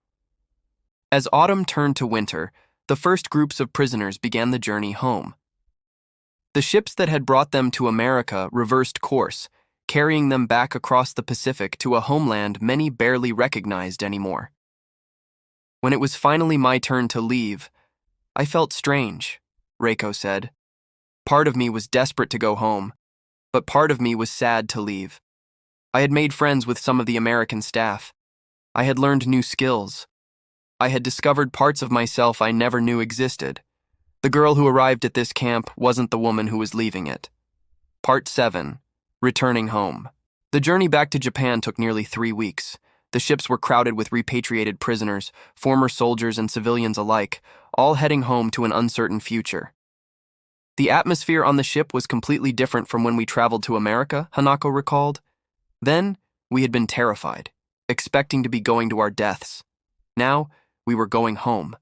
As autumn turned to winter, the first groups of prisoners began the journey home. The ships that had brought them to America reversed course, carrying them back across the Pacific to a homeland many barely recognized anymore. When it was finally my turn to leave, I felt strange, Reiko said. Part of me was desperate to go home, but part of me was sad to leave. I had made friends with some of the American staff. I had learned new skills. I had discovered parts of myself I never knew existed. The girl who arrived at this camp wasn't the woman who was leaving it. Part 7. Returning home. The journey back to Japan took nearly 3 weeks. The ships were crowded with repatriated prisoners, former soldiers and civilians alike, all heading home to an uncertain future. The atmosphere on the ship was completely different from when we traveled to America, Hanako recalled. Then, we had been terrified, expecting to be going to our deaths. Now, we were going home,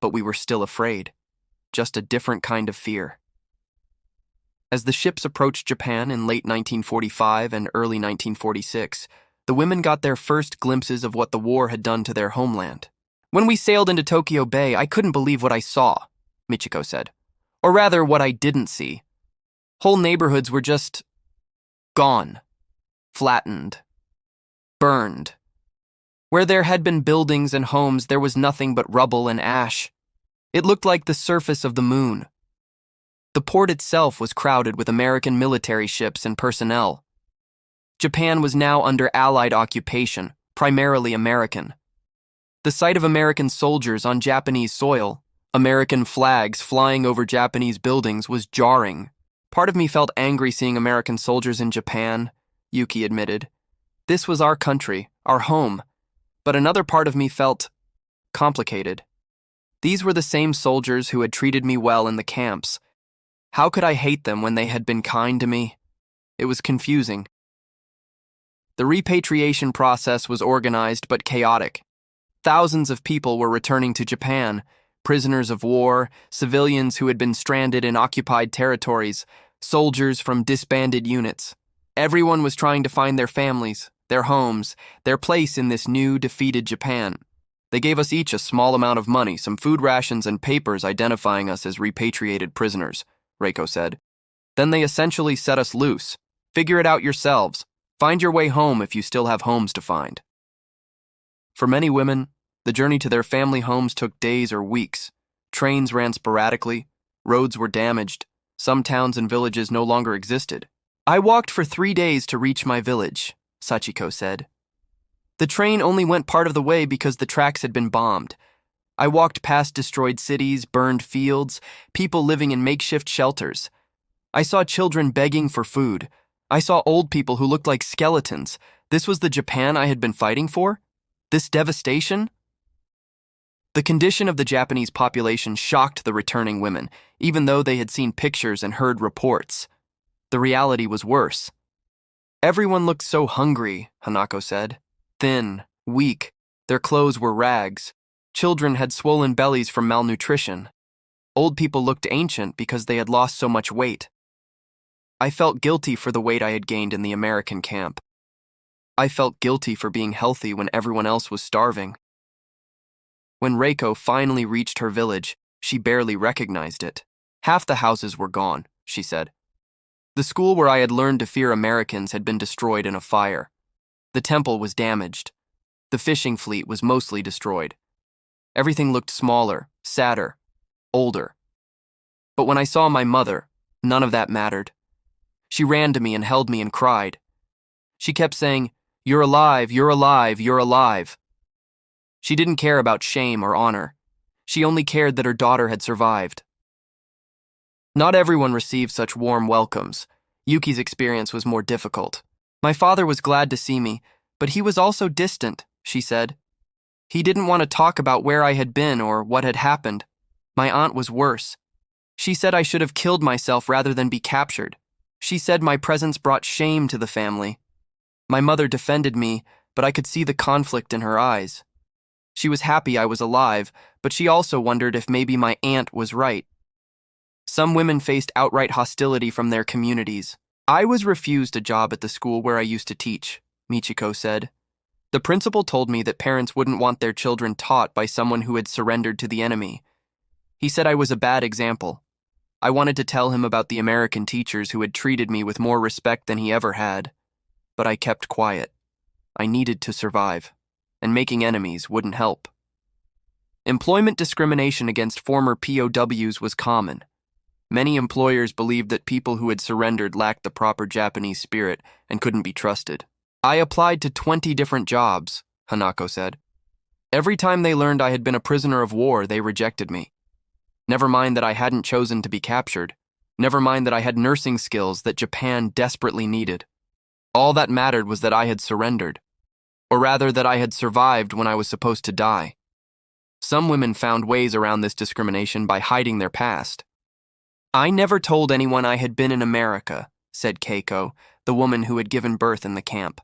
but we were still afraid. Just a different kind of fear. As the ships approached Japan in late 1945 and early 1946, the women got their first glimpses of what the war had done to their homeland. When we sailed into Tokyo Bay, I couldn't believe what I saw, Michiko said. Or rather, what I didn't see. Whole neighborhoods were just gone, flattened, burned. Where there had been buildings and homes, there was nothing but rubble and ash. It looked like the surface of the moon. The port itself was crowded with American military ships and personnel. Japan was now under Allied occupation, primarily American. The sight of American soldiers on Japanese soil, American flags flying over Japanese buildings, was jarring. Part of me felt angry seeing American soldiers in Japan, Yuki admitted. This was our country, our home. But another part of me felt complicated. These were the same soldiers who had treated me well in the camps. How could I hate them when they had been kind to me? It was confusing. The repatriation process was organized but chaotic. Thousands of people were returning to Japan, prisoners of war, civilians who had been stranded in occupied territories, soldiers from disbanded units. Everyone was trying to find their families, their homes, their place in this new, defeated Japan. They gave us each a small amount of money, some food rations and papers identifying us as repatriated prisoners, Reiko said. Then they essentially set us loose. Figure it out yourselves. Find your way home if you still have homes to find. For many women, the journey to their family homes took days or weeks. Trains ran sporadically, roads were damaged, some towns and villages no longer existed. I walked for 3 days to reach my village, Sachiko said. The train only went part of the way because the tracks had been bombed. I walked past destroyed cities, burned fields, people living in makeshift shelters. I saw children begging for food. I saw old people who looked like skeletons. This was the Japan I had been fighting for? This devastation? The condition of the Japanese population shocked the returning women, even though they had seen pictures and heard reports. The reality was worse. Everyone looked so hungry, Hanako said. Thin, weak, their clothes were rags. Children had swollen bellies from malnutrition. Old people looked ancient because they had lost so much weight. I felt guilty for the weight I had gained in the American camp. I felt guilty for being healthy when everyone else was starving. When Reiko finally reached her village, she barely recognized it. Half the houses were gone, she said. The school where I had learned to fear Americans had been destroyed in a fire. The temple was damaged. The fishing fleet was mostly destroyed. Everything looked smaller, sadder, older. But when I saw my mother, none of that mattered. She ran to me and held me and cried. She kept saying, "You're alive, you're alive, you're alive." She didn't care about shame or honor. She only cared that her daughter had survived. Not everyone received such warm welcomes. Yuki's experience was more difficult. My father was glad to see me, but he was also distant, she said. He didn't want to talk about where I had been or what had happened. My aunt was worse. She said I should have killed myself rather than be captured. She said my presence brought shame to the family. My mother defended me, but I could see the conflict in her eyes. She was happy I was alive, but she also wondered if maybe my aunt was right. Some women faced outright hostility from their communities. I was refused a job at the school where I used to teach, Michiko said. The principal told me that parents wouldn't want their children taught by someone who had surrendered to the enemy. He said I was a bad example. I wanted to tell him about the American teachers who had treated me with more respect than he ever had. But I kept quiet. I needed to survive, and making enemies wouldn't help. Employment discrimination against former POWs was common. Many employers believed that people who had surrendered lacked the proper Japanese spirit and couldn't be trusted. I applied to 20 different jobs, Hanako said. Every time they learned I had been a prisoner of war, they rejected me. Never mind that I hadn't chosen to be captured. Never mind that I had nursing skills that Japan desperately needed. All that mattered was that I had surrendered. Or rather, that I had survived when I was supposed to die. Some women found ways around this discrimination by hiding their past. I never told anyone I had been in America, said Keiko, the woman who had given birth in the camp.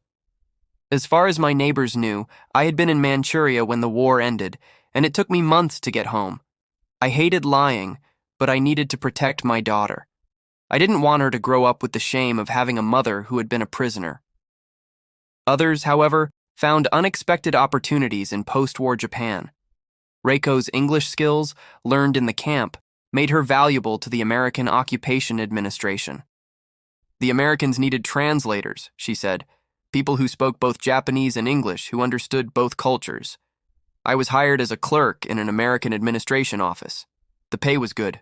As far as my neighbors knew, I had been in Manchuria when the war ended, and it took me months to get home. I hated lying, but I needed to protect my daughter. I didn't want her to grow up with the shame of having a mother who had been a prisoner. Others, however, found unexpected opportunities in post-war Japan. Reiko's English skills, learned in the camp, made her valuable to the American Occupation Administration. The Americans needed translators, she said, people who spoke both Japanese and English who understood both cultures. I was hired as a clerk in an American administration office. The pay was good,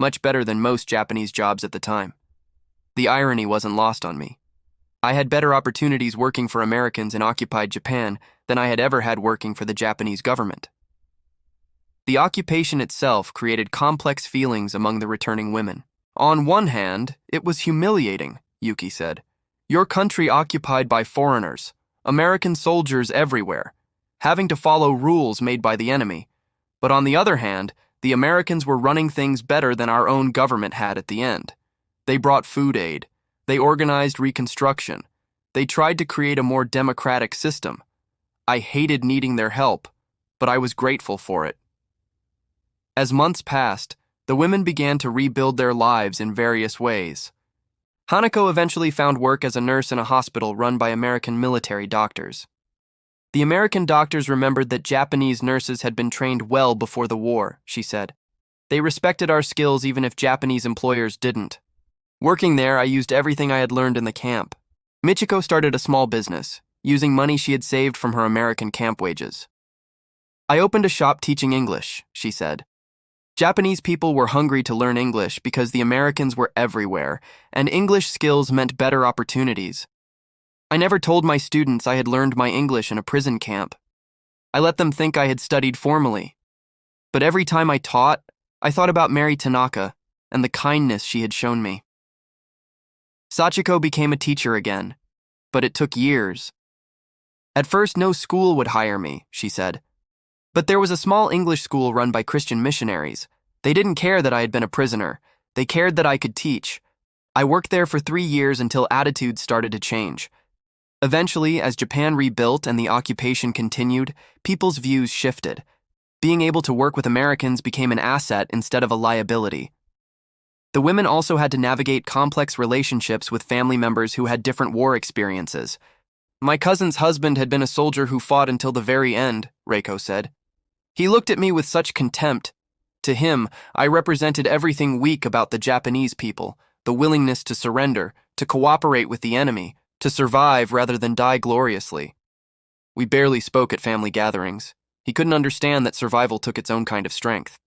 much better than most Japanese jobs at the time. The irony wasn't lost on me. I had better opportunities working for Americans in occupied Japan than I had ever had working for the Japanese government. The occupation itself created complex feelings among the returning women. On one hand, it was humiliating, Yuki said. Your country occupied by foreigners, American soldiers everywhere, having to follow rules made by the enemy. But on the other hand, the Americans were running things better than our own government had at the end. They brought food aid. They organized reconstruction. They tried to create a more democratic system. I hated needing their help, but I was grateful for it. As months passed, the women began to rebuild their lives in various ways. Hanako eventually found work as a nurse in a hospital run by American military doctors. The American doctors remembered that Japanese nurses had been trained well before the war, she said. They respected our skills even if Japanese employers didn't. Working there, I used everything I had learned in the camp. Michiko started a small business, using money she had saved from her American camp wages. I opened a shop teaching English, she said. Japanese people were hungry to learn English because the Americans were everywhere, and English skills meant better opportunities. I never told my students I had learned my English in a prison camp. I let them think I had studied formally. But every time I taught, I thought about Mary Tanaka and the kindness she had shown me. Sachiko became a teacher again, but it took years. At first, no school would hire me, she said. But there was a small English school run by Christian missionaries. They didn't care that I had been a prisoner. They cared that I could teach. I worked there for 3 years until attitudes started to change. Eventually, as Japan rebuilt and the occupation continued, people's views shifted. Being able to work with Americans became an asset instead of a liability. The women also had to navigate complex relationships with family members who had different war experiences. My cousin's husband had been a soldier who fought until the very end, Reiko said. He looked at me with such contempt. To him, I represented everything weak about the Japanese people, the willingness to surrender, to cooperate with the enemy, to survive rather than die gloriously. We barely spoke at family gatherings. He couldn't understand that survival took its own kind of strength.